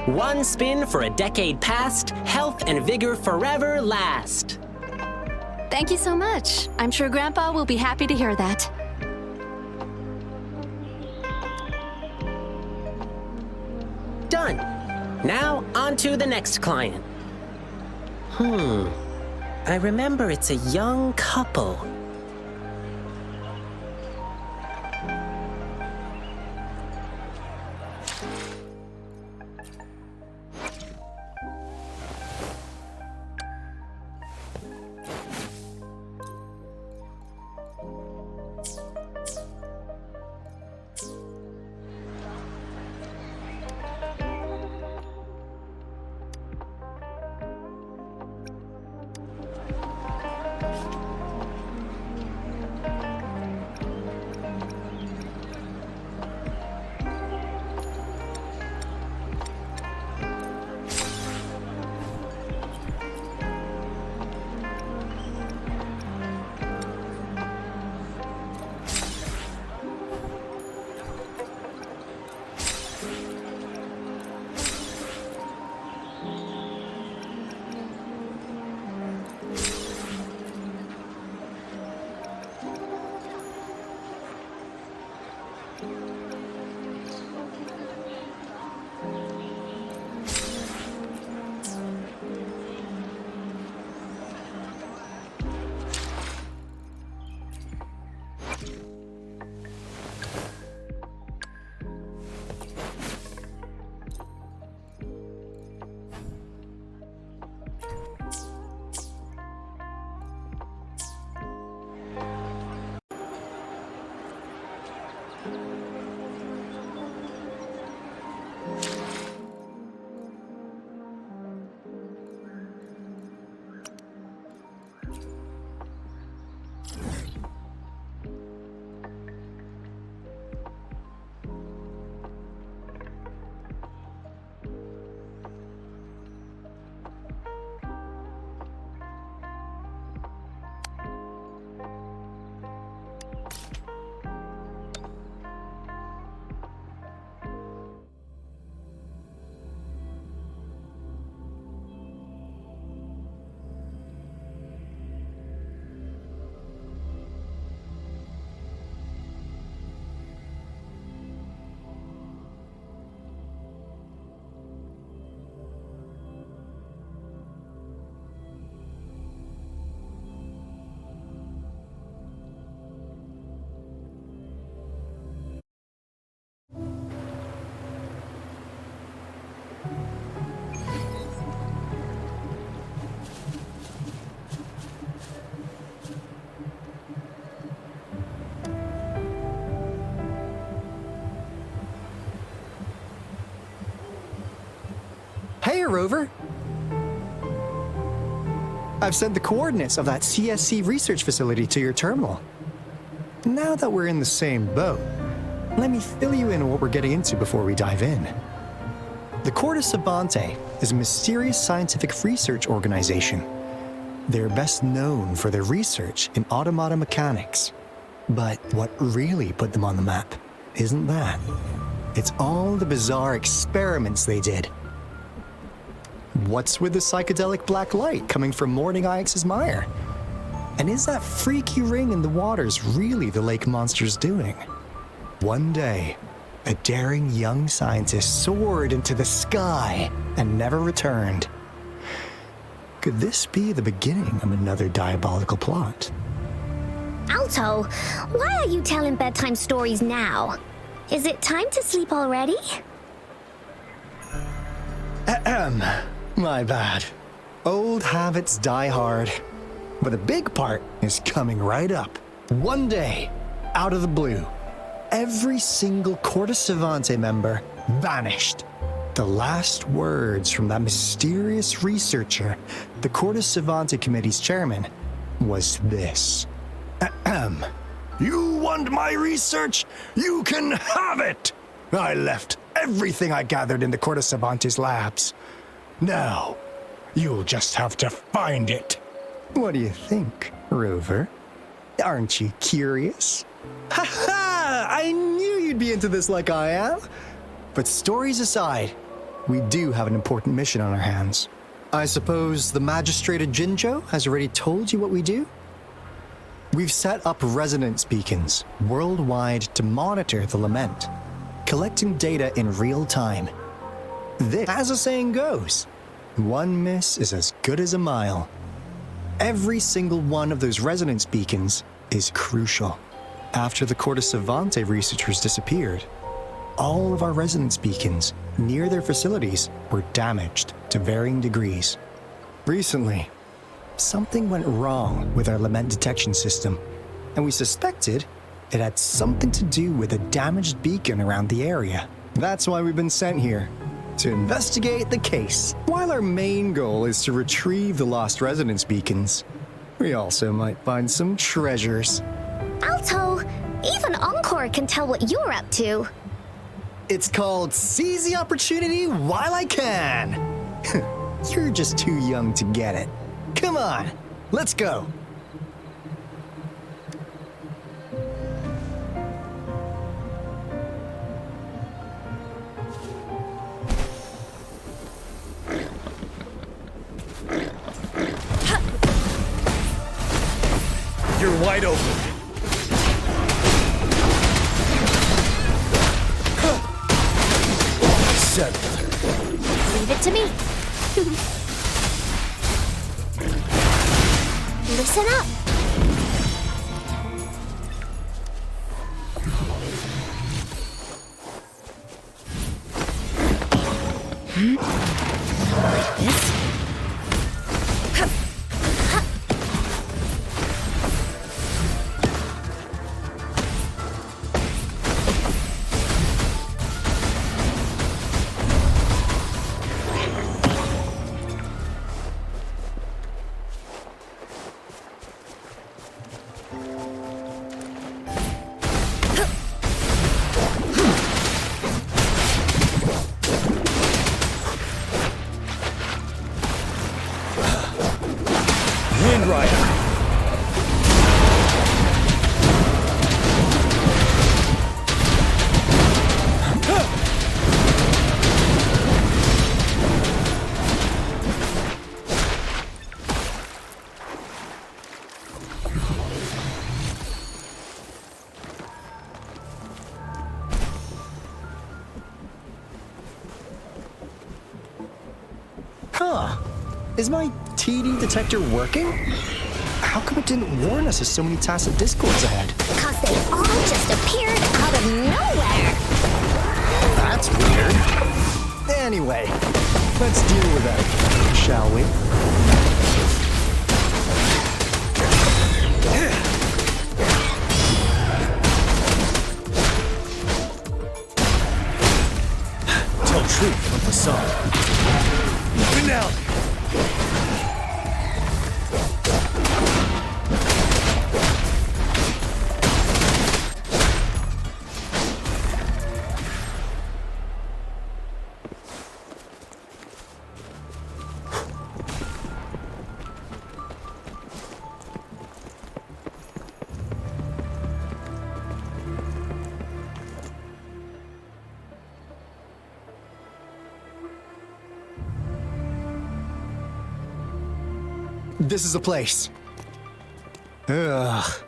1 spin for a decade past, health and vigor forever last. Thank you so much. I'm sure Grandpa will be happy to hear that. Done. Now, on to the next client. I remember it's a young couple. Hey, Rover! I've sent the coordinates of that CSC research facility to your terminal. Now that we're in the same boat, let me fill you in on what we're getting into before we dive in. The Cortes Savante is a mysterious scientific research organization. They're best known for their research in automata mechanics. But what really put them on the map isn't that. It's all the bizarre experiments they did. What's with the psychedelic black light coming from Morning Ix's mire? And is that freaky ring in the waters really the lake monster's doing? One day, a daring young scientist soared into the sky and never returned. Could this be the beginning of another diabolical plot? Alto, why are you telling bedtime stories now? Is it time to sleep already? Ahem. My bad. Old habits die hard. But the big part is coming right up. One day, out of the blue, every single Corte Savante member vanished. The last words from that mysterious researcher, the Corte Savante Committee's chairman, was this. Ahem. You want my research? You can have it! I left everything I gathered in the Corte Savante's labs. Now, you'll just have to find it. What do you think, Rover? Aren't you curious? Ha ha! I knew you'd be into this like I am. But stories aside, we do have an important mission on our hands. I suppose the magistrate at Jinzhou has already told you what we do? We've set up resonance beacons worldwide to monitor the lament, collecting data in real time. This, as the saying goes, one miss is as good as a mile. Every single one of those resonance beacons is crucial. After the Corte Savante researchers disappeared, all of our resonance beacons near their facilities were damaged to varying degrees. Recently, something went wrong with our lament detection system, and we suspected it had something to do with a damaged beacon around the area. That's why we've been sent here, to investigate the case. While our main goal is to retrieve the lost resonance beacons, we also might find some treasures. Alto, even Encore can tell what you're up to. It's called Seize the Opportunity While I Can. You're just too young to get it. Come on, let's go. You're wide open. Leave it to me. Listen up. Like this. Is my TD detector working? How come it didn't warn us of so many tacit discords ahead? 'Cause they all just appeared out of nowhere. That's weird. Anyway, let's deal with that, shall we? Tell truth with the song. Finale. This is the place. Ugh.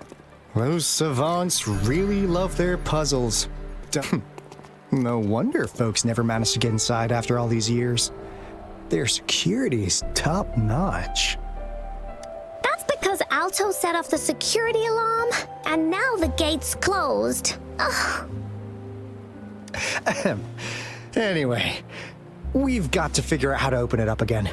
Those savants really love their puzzles. No wonder folks never managed to get inside after all these years. Their security's top-notch. That's because Alto set off the security alarm, and now the gate's closed. Ugh. Anyway, we've got to figure out how to open it up again.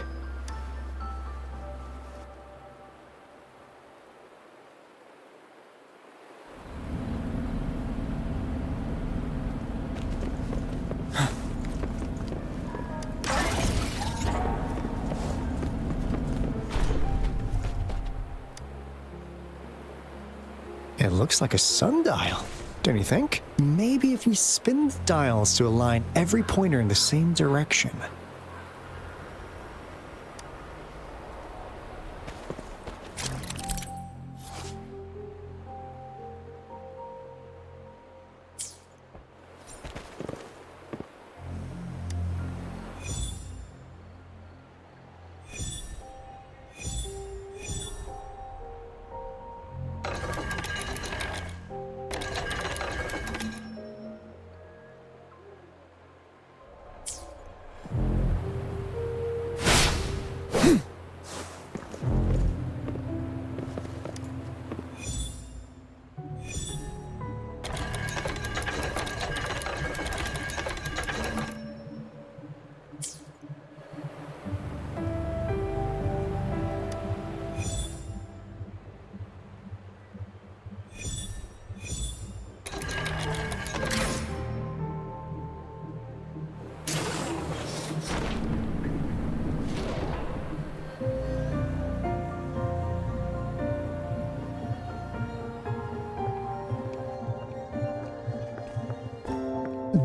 It looks like a sundial, don't you think? Maybe if we spin the dials to align every pointer in the same direction.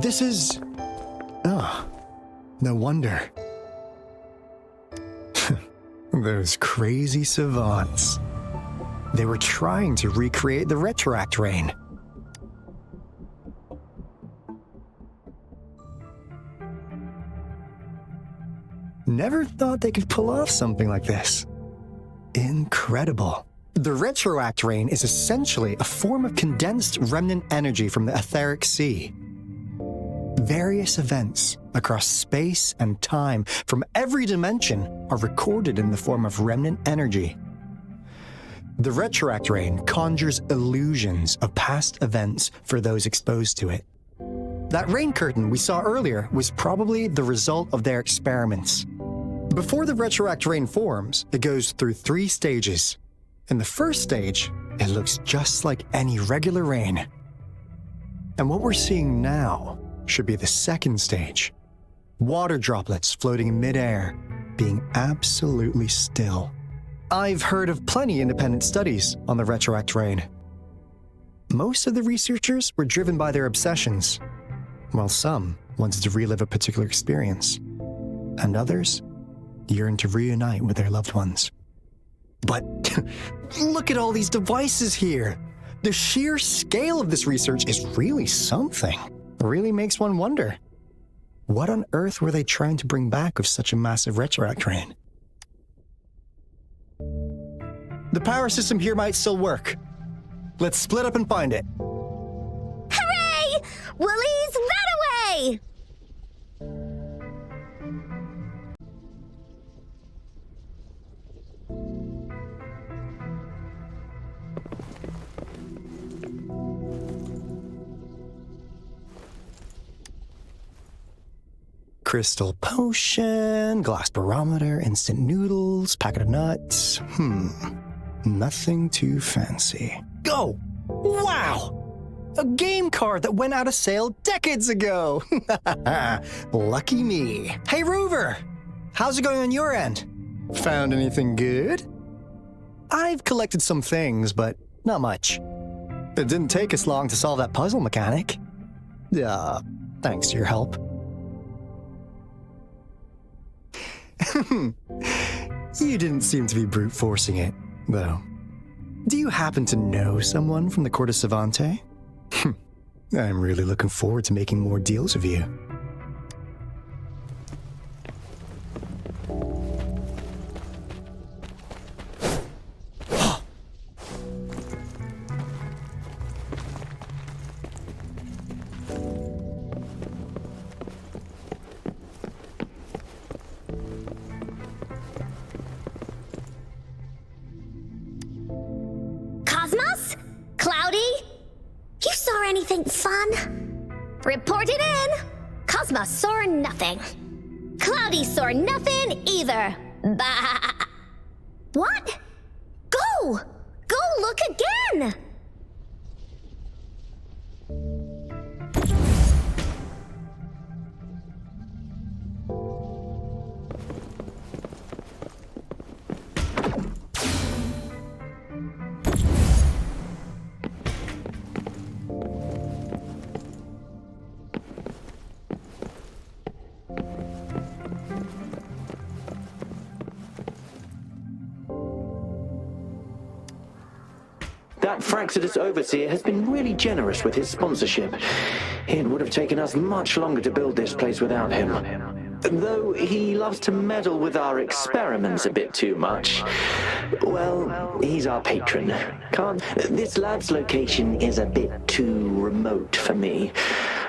This is... Oh, no wonder. Those crazy savants. They were trying to recreate the Retroact Rain. Never thought they could pull off something like this. Incredible. The Retroact Rain is essentially a form of condensed remnant energy from the etheric sea. Various events across space and time from every dimension are recorded in the form of remnant energy. The Retroact Rain conjures illusions of past events for those exposed to it. That rain curtain we saw earlier was probably the result of their experiments. Before the Retroact Rain forms, it goes through 3 stages. In the first stage, it looks just like any regular rain. And what we're seeing now should be the second stage. Water droplets floating in midair, being absolutely still. I've heard of plenty independent studies on the Retroact Rain. Most of the researchers were driven by their obsessions, while some wanted to relive a particular experience, and others yearned to reunite with their loved ones. But look at all these devices here. The sheer scale of this research is really something. Really makes one wonder. What on earth were they trying to bring back with such a massive Retroact Rain? The power system here might still work. Let's split up and find it. Hooray! Woolies, run away! Crystal potion, glass barometer, instant noodles, packet of nuts. Nothing too fancy. Go! Wow! A game card that went out of sale decades ago! Lucky me. Hey, Rover! How's it going on your end? Found anything good? I've collected some things, but not much. It didn't take us long to solve that puzzle mechanic. Thanks to your help. You didn't seem to be brute forcing it, though. Do you happen to know someone from the Court of Savante? I'm really looking forward to making more deals with you. Cloudy? You saw anything fun? Report it in! Cosma saw nothing. Cloudy saw nothing either. Bah! What? Go! Go look again! That Fraxidus Overseer has been really generous with his sponsorship. It would have taken us much longer to build this place without him. Though he loves to meddle with our experiments a bit too much. Well, he's our patron. This lab's location is a bit too remote for me.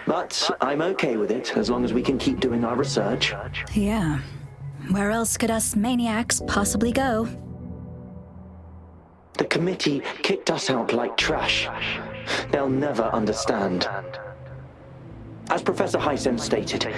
But I'm okay with it, as long as we can keep doing our research. Yeah. Where else could us maniacs possibly go? The committee kicked us out like trash. They'll never understand. As Professor Hysen stated,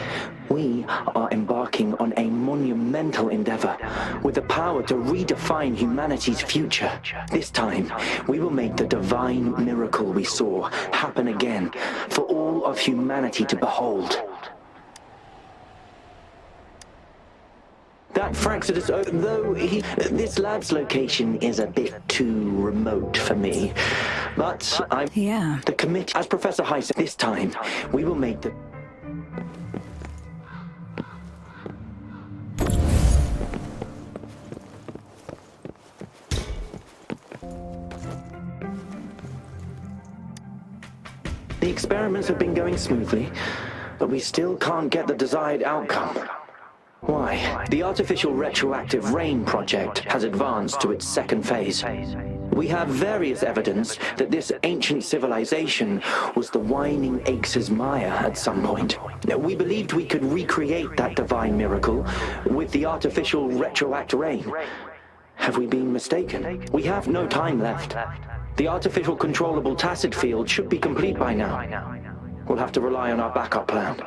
we are embarking on a monumental endeavor with the power to redefine humanity's future. This time, we will make the divine miracle we saw happen again for all of humanity to behold. That Fraxidus, though this lab's location is a bit too remote for me. But the committee, as Professor Hysen, this time, we will make the... The experiments have been going smoothly, but we still can't get the desired outcome. Why? The artificial retroactive rain project has advanced to its second phase. We have various evidence that this ancient civilization was the Whining Aches' Maya at some point. We believed we could recreate that divine miracle with the artificial retroact rain. Have we been mistaken? We have no time left. The artificial controllable tacit field should be complete by now. We'll have to rely on our backup plan.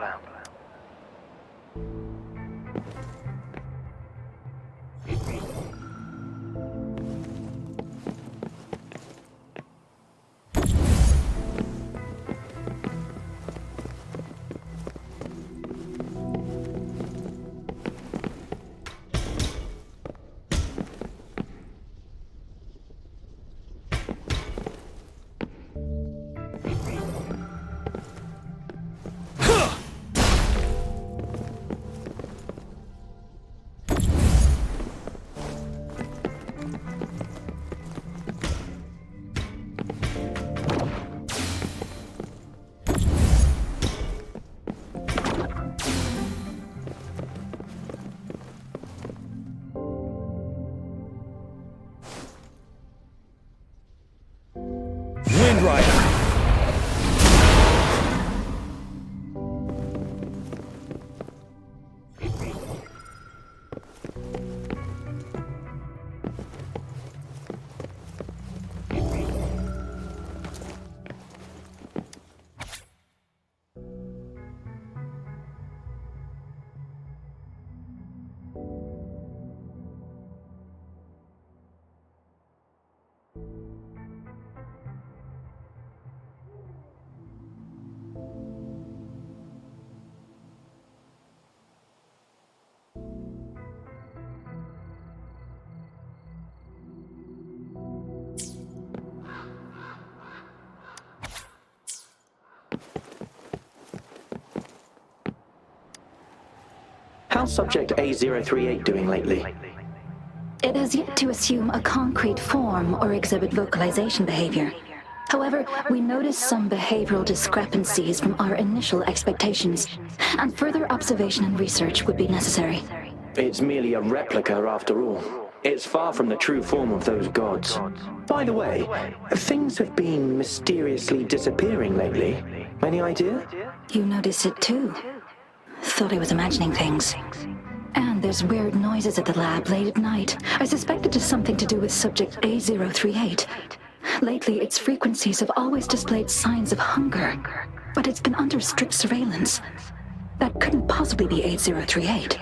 How's Subject A038 doing lately? It has yet to assume a concrete form or exhibit vocalization behavior. However, we noticed some behavioral discrepancies from our initial expectations, and further observation and research would be necessary. It's merely a replica after all. It's far from the true form of those gods. By the way, things have been mysteriously disappearing lately. Any idea? You noticed it too. Thought I was imagining things. And there's weird noises at the lab late at night. I suspect it is something to do with Subject A038. Lately, its frequencies have always displayed signs of hunger, but it's been under strict surveillance. That couldn't possibly be 8038,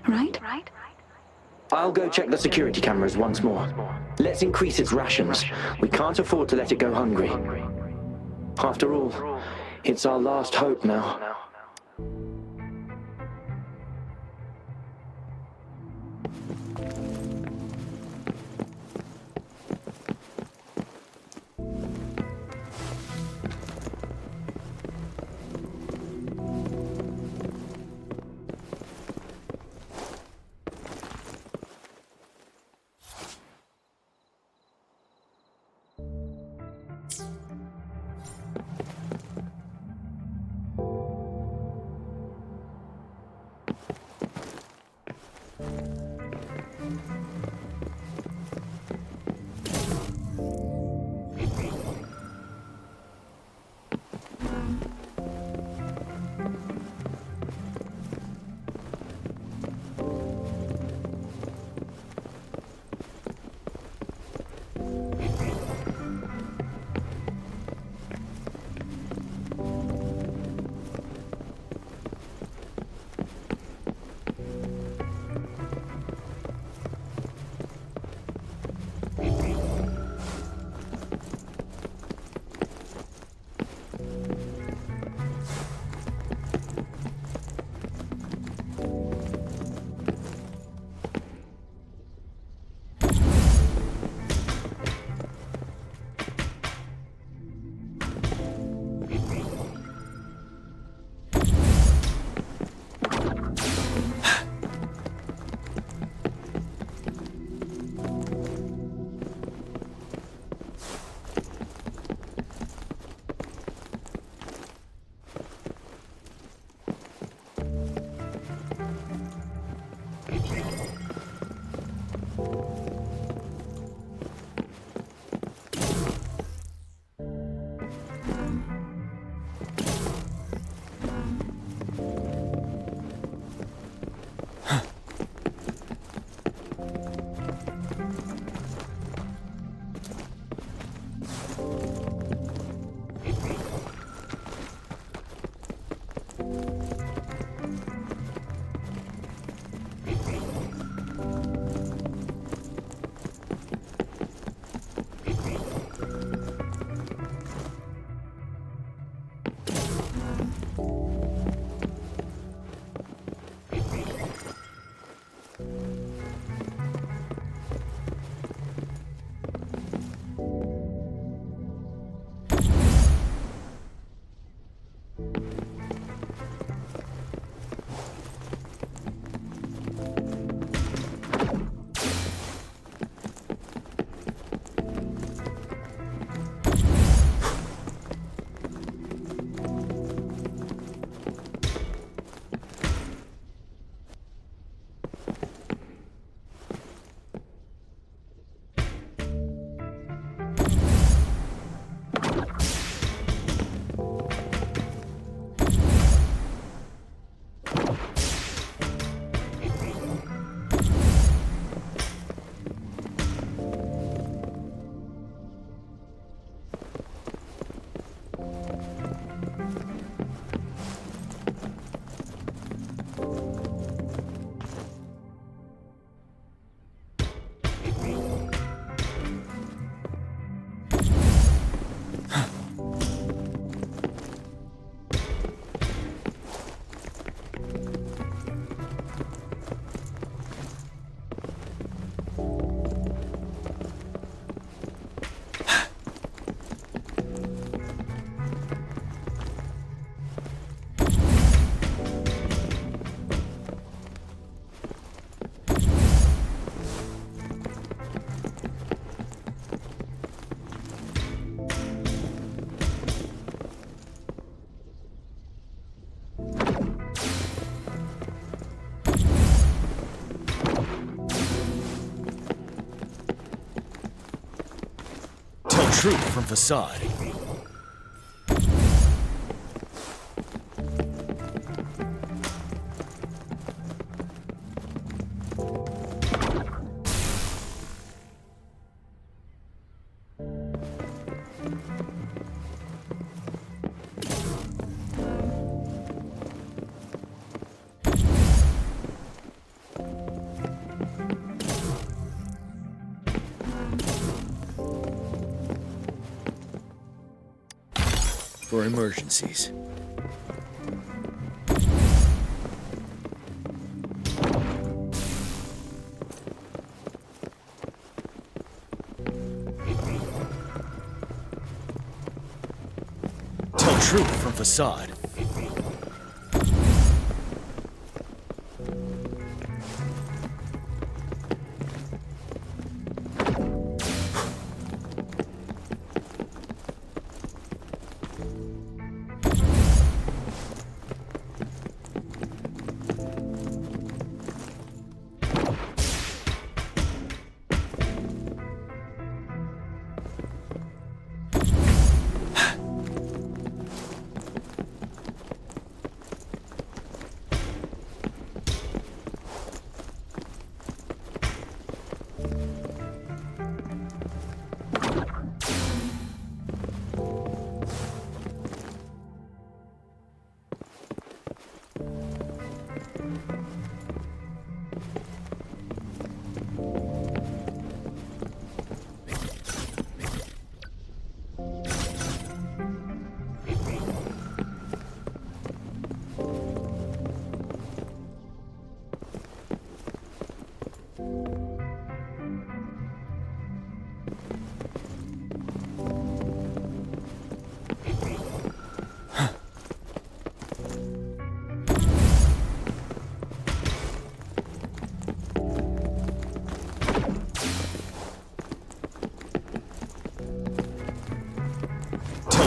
right? I'll go check the security cameras once more. Let's increase its rations. We can't afford to let it go hungry. After all, it's our last hope now. Truth from facade. for emergencies. Tell truth from facade.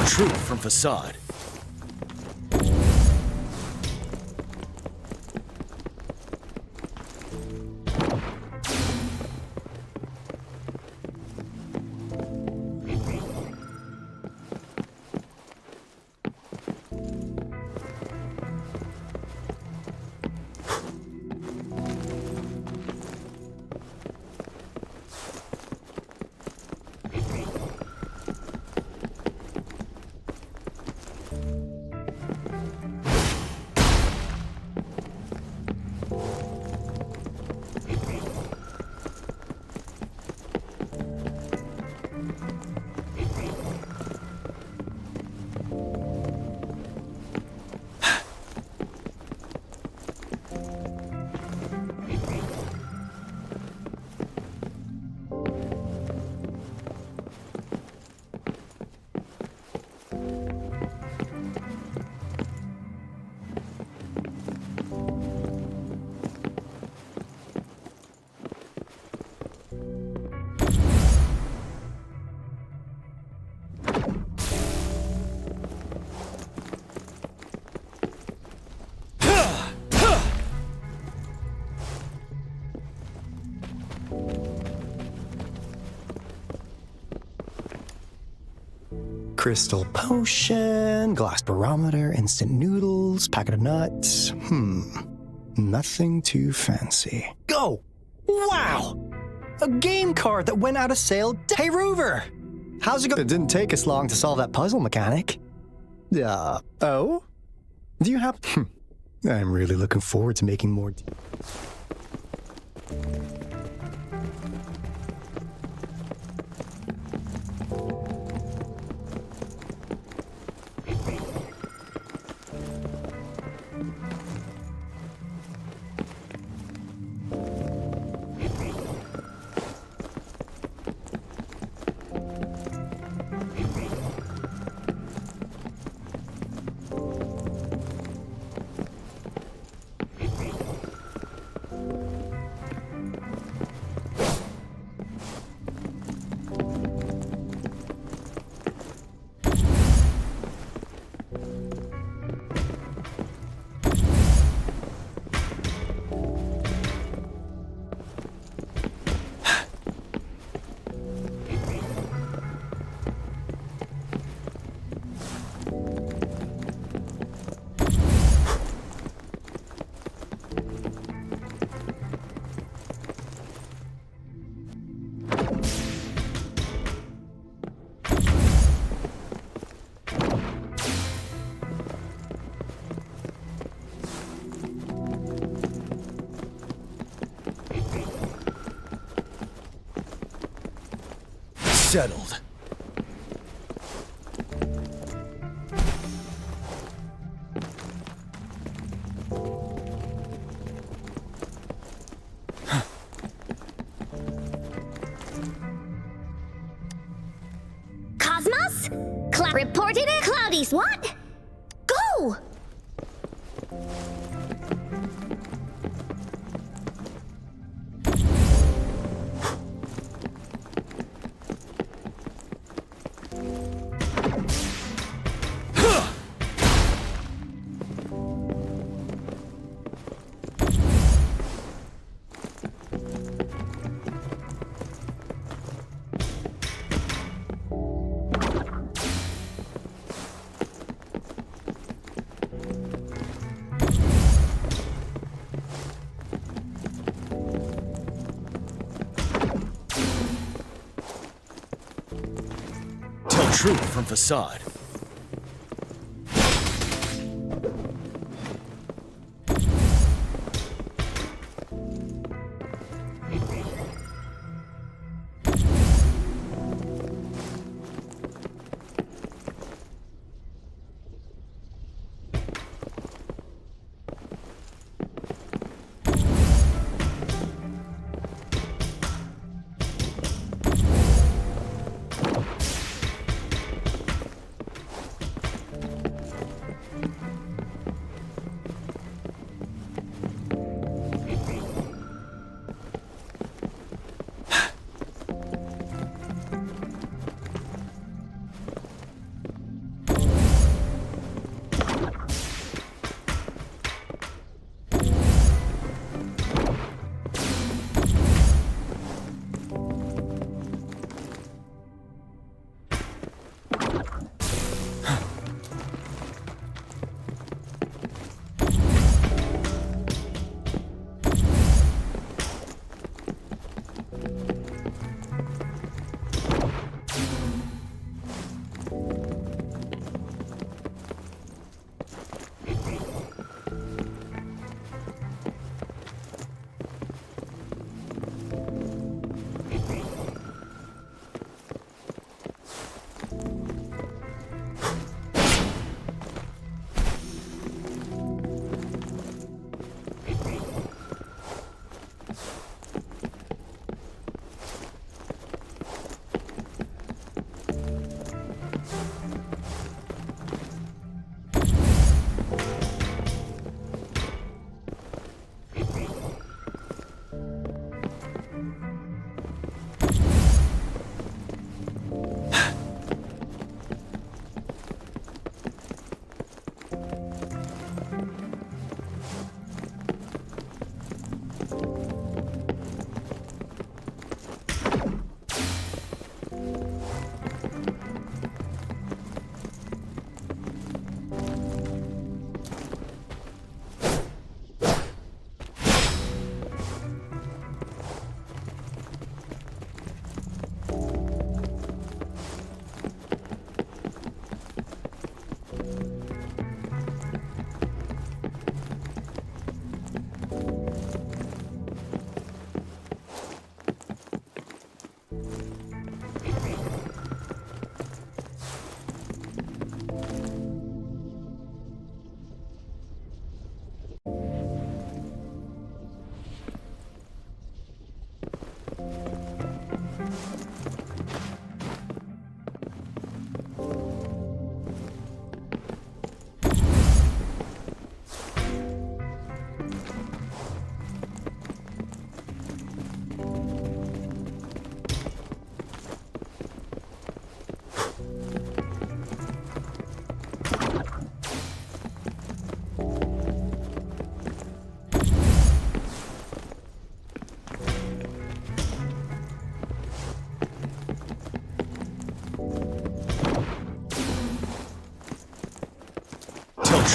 Truth from facade. Crystal potion, glass barometer, instant noodles, packet of nuts. Nothing too fancy. Go! Wow! A game card that went out of sale. Hey, Rover! How's it go? It didn't take us long to solve that puzzle mechanic. Oh? Do you have... I'm really looking forward to making more... Settled. cloudies. Reported it? Cloudies, what? Go! Truth from facade.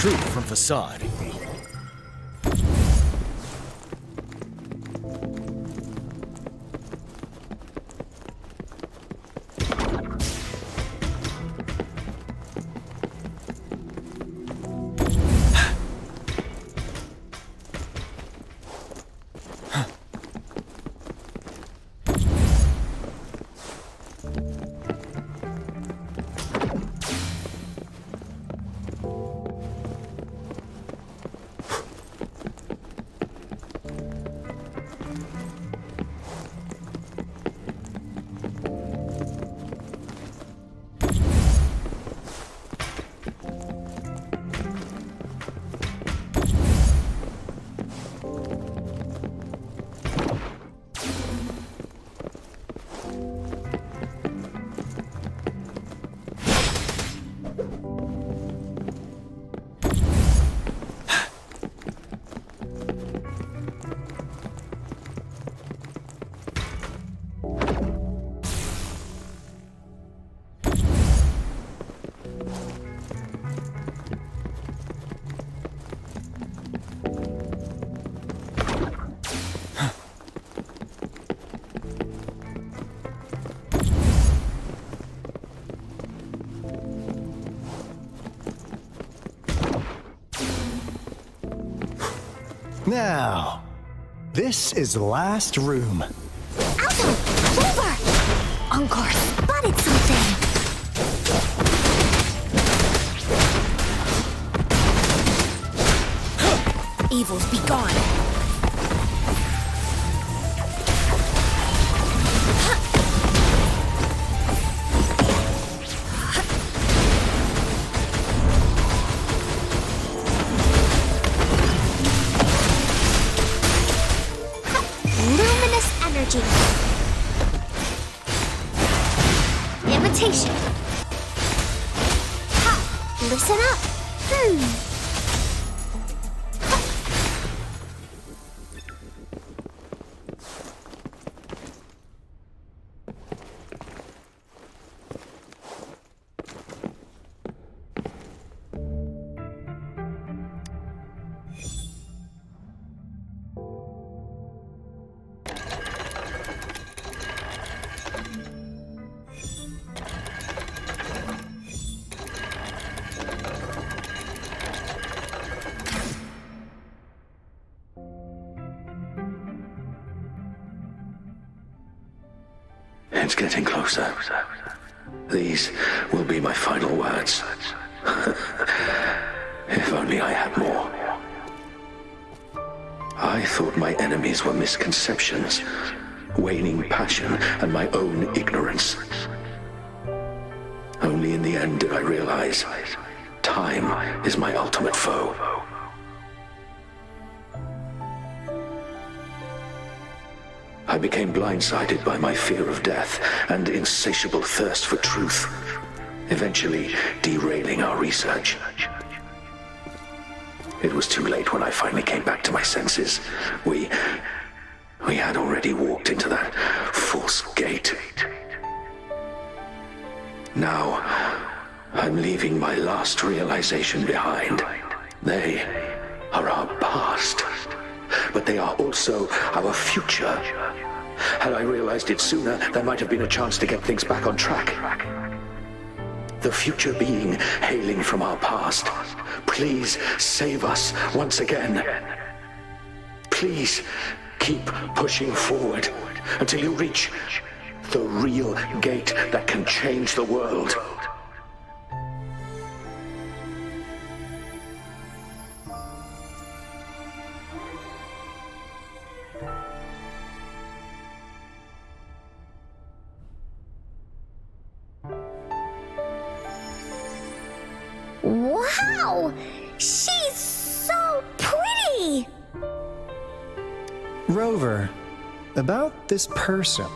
Truth from facade. Now, this is the last room. Alto! Clover! Encore spotted something! Evils be gone. Luminous energy. Imitation. Ha! Listen up. It's getting closer. These will be my final words. If only I had more. I thought my enemies were misconceptions, waning passion, and my own ignorance. Only in the end did I realize time is my ultimate foe. I became blindsided by my fear of death and insatiable thirst for truth, eventually derailing our research. It was too late when I finally came back to my senses. We had already walked into that false gate. Now, I'm leaving my last realization behind. They are our past, but they are also our future. Had I realized it sooner, there might have been a chance to get things back on track. The future being hailing from our past, please save us once again. Please keep pushing forward until you reach the real gate that can change the world. Wow! She's so pretty! Rover, about this person.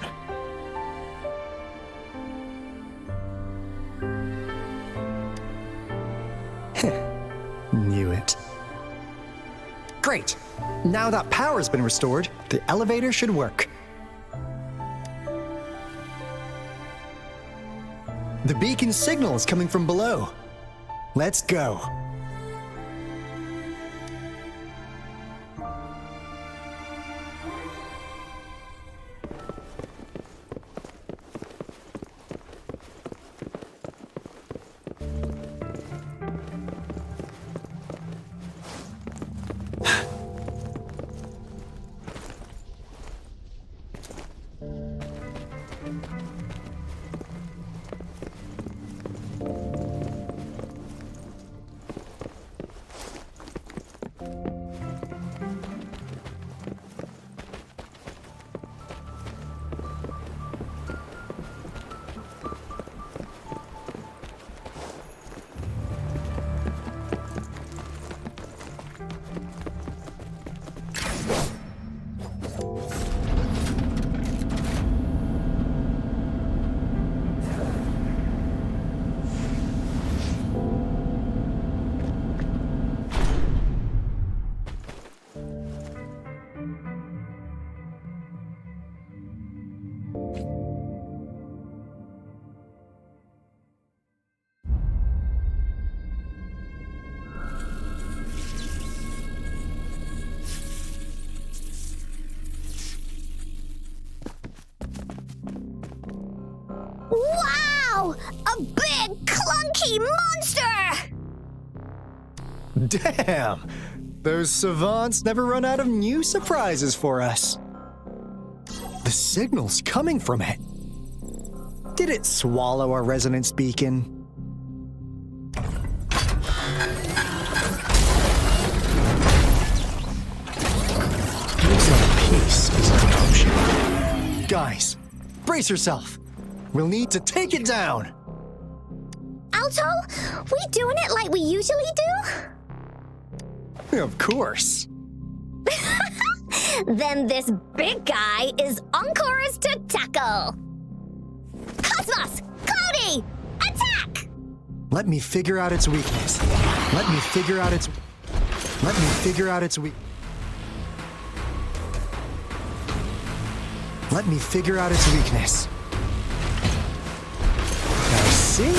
Knew it. Great! Now that power's been restored, the elevator should work. The beacon signal is coming from below. Let's go. Wow! A big, clunky monster! Damn! Those savants never run out of new surprises for us. The signal's coming from it. Did it swallow our resonance beacon? Looks like peace is an option. Guys, brace yourself. We'll need to take it down. Alto, we doing it like we usually do? Of course. Then this big guy is Encore's to tackle. Cosmos! Cloudy! Attack! Let me figure out its weakness. Let me figure out its weakness. I see.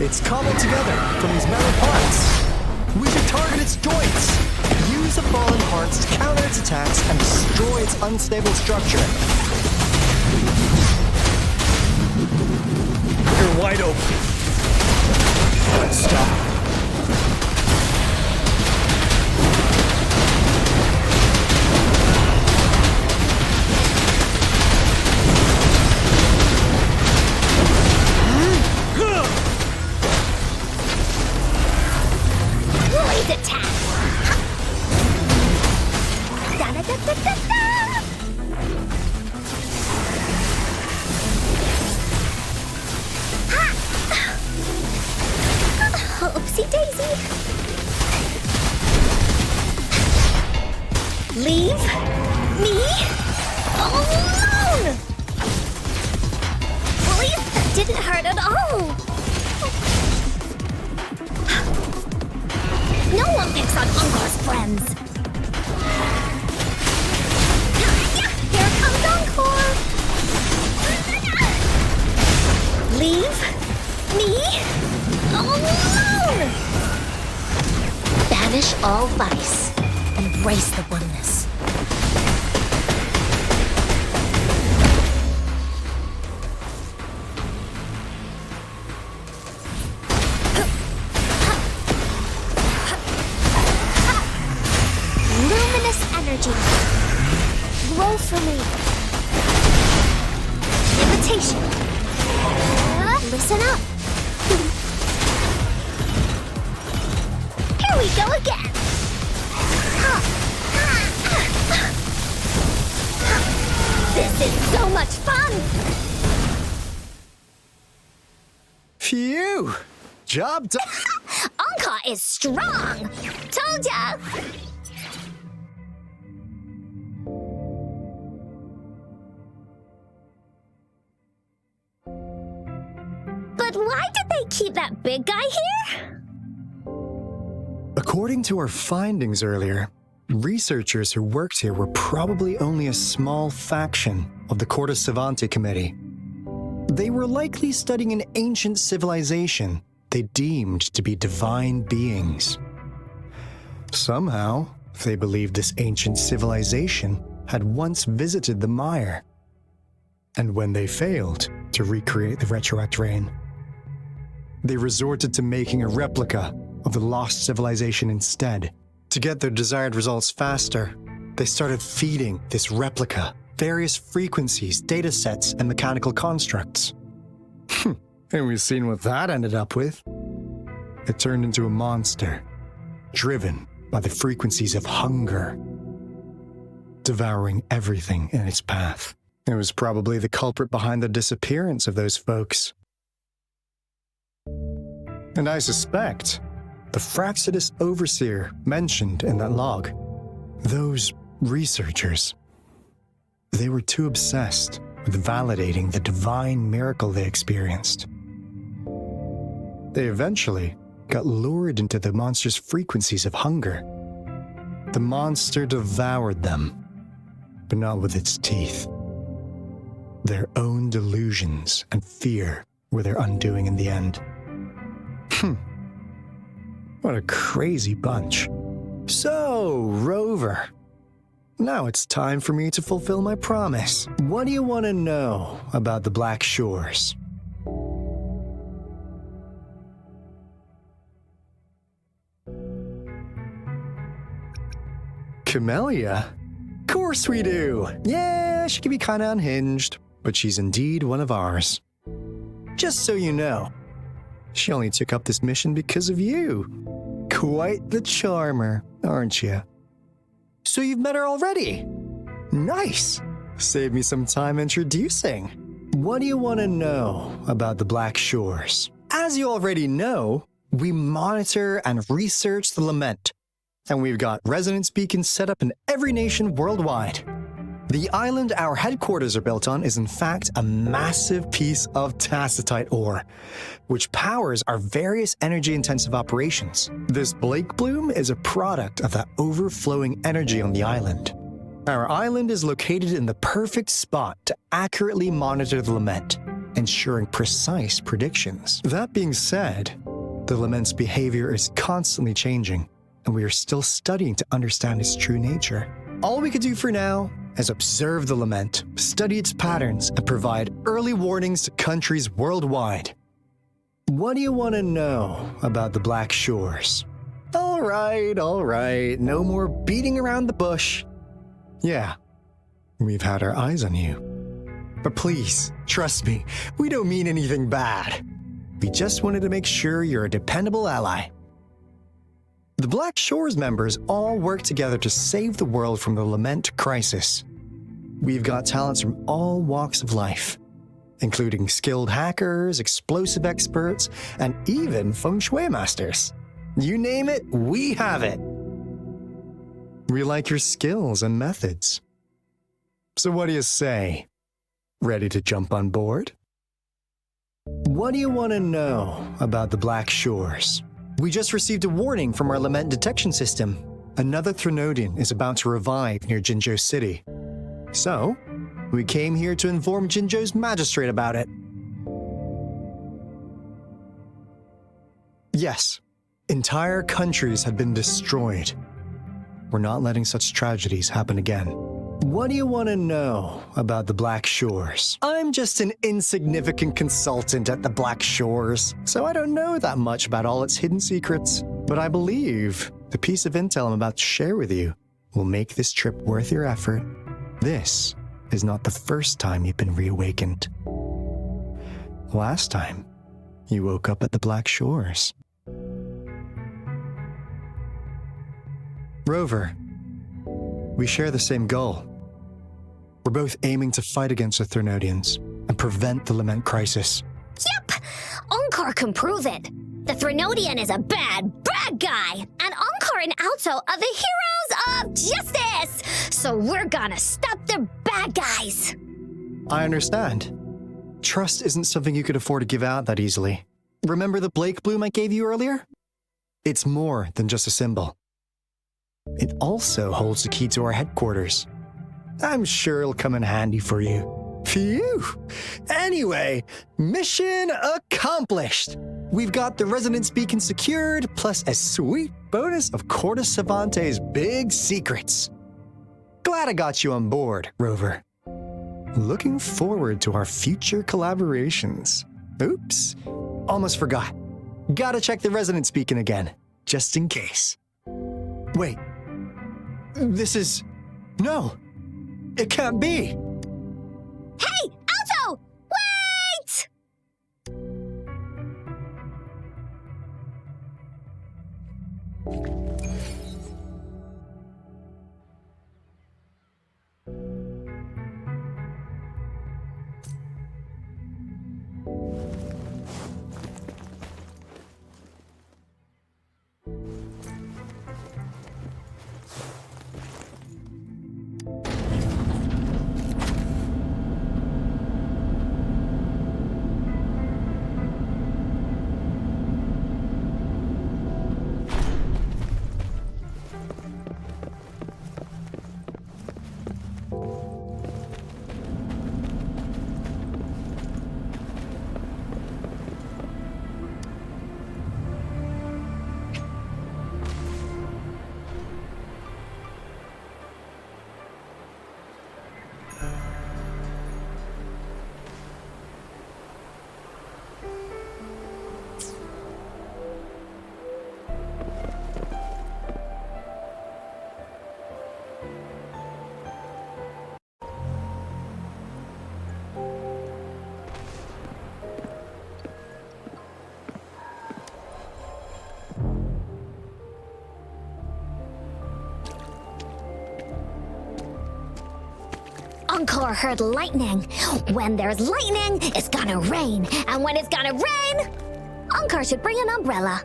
It's cobbled together from these metal parts. We should target its joints. Use the fallen parts to counter its attacks and destroy its unstable structure. You're wide open. Stop. Blaze attack! Da-da-da-da-da-da! Oopsie daisy. Leave me alone! Please, that didn't hurt at all. No one picks on Encore's friends. Here comes Encore. Leave me alone! Banish all vice. Embrace the oneness. Luminous energy. Grow for me. Invitation. Listen up. Here we go again. This is so much fun. Phew! Job done. Encore is strong. Told ya. But why did they keep that big guy here? According to our findings earlier, researchers who worked here were probably only a small faction of the Corte Savante Committee. They were likely studying an ancient civilization they deemed to be divine beings. Somehow, they believed this ancient civilization had once visited the mire. And when they failed to recreate the retroact rain, they resorted to making a replica of the lost civilization instead. To get their desired results faster, they started feeding this replica various frequencies, data sets, and mechanical constructs. And we've seen what that ended up with. It turned into a monster, driven by the frequencies of hunger, devouring everything in its path. It was probably the culprit behind the disappearance of those folks. And I suspect the Fraxidus Overseer mentioned in that log, those researchers, they were too obsessed with validating the divine miracle they experienced. They eventually got lured into the monster's frequencies of hunger. The monster devoured them, but not with its teeth. Their own delusions and fear were their undoing in the end. What a crazy bunch. So, Rover, now it's time for me to fulfill my promise. What do you want to know about the Black Shores? Camellia? Course we do. Yeah, she can be kinda unhinged, but she's indeed one of ours. Just so you know, she only took up this mission because of you. Quite the charmer, aren't you? So you've met her already? Nice. Save me some time introducing. What do you want to know about the Black Shores? As you already know, we monitor and research the lament, and we've got resonance beacons set up in every nation worldwide. The island our headquarters are built on is in fact a massive piece of tacitite ore, which powers our various energy-intensive operations. This Blake Bloom is a product of that overflowing energy on the island. Our island is located in the perfect spot to accurately monitor the lament, ensuring precise predictions. That being said, the lament's behavior is constantly changing, and we are still studying to understand its true nature. All we can do for now is observe the lament, study its patterns, and provide early warnings to countries worldwide. What do you want to know about the Black Shores? All right, no more beating around the bush. Yeah, we've had our eyes on you. But please, trust me, we don't mean anything bad. We just wanted to make sure you're a dependable ally. The Black Shores members all work together to save the world from the lament crisis. We've got talents from all walks of life, including skilled hackers, explosive experts, and even feng shui masters. You name it, we have it. We like your skills and methods. So what do you say? Ready to jump on board? What do you want to know about the Black Shores? We just received a warning from our lament detection system. Another Threnodian is about to revive near Jinzhou City. So, we came here to inform Jinzhou's magistrate about it. Yes, entire countries had been destroyed. We're not letting such tragedies happen again. What do you want to know about the Black Shores? I'm just an insignificant consultant at the Black Shores, so I don't know that much about all its hidden secrets. But I believe the piece of intel I'm about to share with you will make this trip worth your effort. This is not the first time you've been reawakened. Last time, you woke up at the Black Shores. Rover, we share the same goal. We're both aiming to fight against the Threnodians and prevent the lament crisis. Yep! Onkar can prove it. The Threnodian is a bad guy, and Onkar and Alto are the heroes of justice! So we're gonna stop the bad guys! I understand. Trust isn't something you could afford to give out that easily. Remember the Blake Bloom I gave you earlier? It's more than just a symbol. It also holds the key to our headquarters. I'm sure it'll come in handy for you. Phew! Anyway, mission accomplished! We've got the resonance beacon secured, plus a sweet bonus of Cortus Savante's big secrets. Glad I got you on board, Rover. Looking forward to our future collaborations. Oops, almost forgot. Gotta check the resonance beacon again, just in case. Wait, this is... No, it can't be. Hey, Alto! Wait! Encore heard lightning. When there's lightning, it's gonna rain. And when it's gonna rain, Encore should bring an umbrella.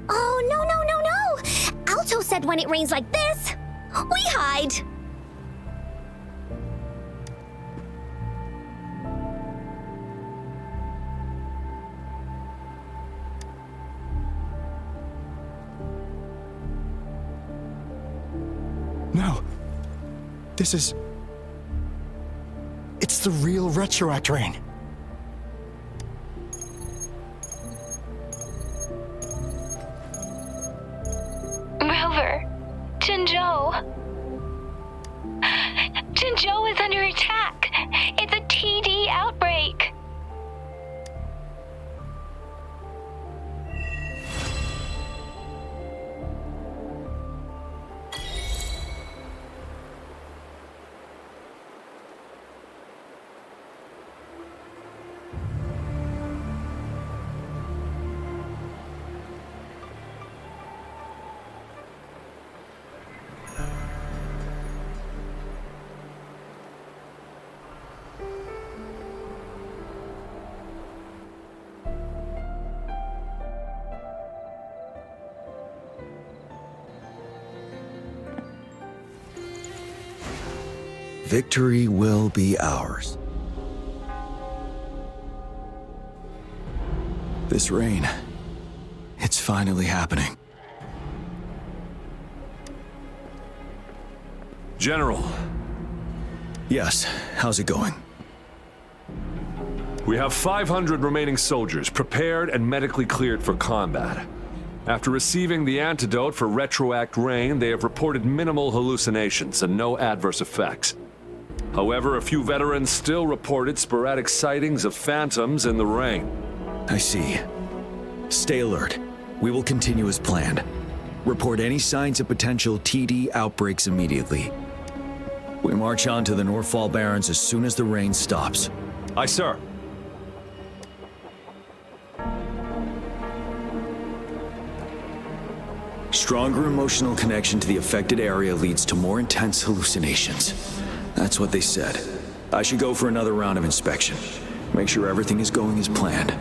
Oh, no, no, no, no! Alto said when it rains like this, we hide. No. This is... It's the real Retroact rain. Rover, Jinzhou. Jinzhou is under attack. It's a TD outbreak. Victory will be ours. This rain, it's finally happening. General. Yes, how's it going? We have 500 remaining soldiers prepared and medically cleared for combat. After receiving the antidote for Retroact Rain, they have reported minimal hallucinations and no adverse effects. However, a few veterans still reported sporadic sightings of phantoms in the rain. I see. Stay alert. We will continue as planned. Report any signs of potential TD outbreaks immediately. We march on to the Northfall Barrens as soon as the rain stops. Aye, sir. Stronger emotional connection to the affected area leads to more intense hallucinations. That's what they said. I should go for another round of inspection. Make sure everything is going as planned.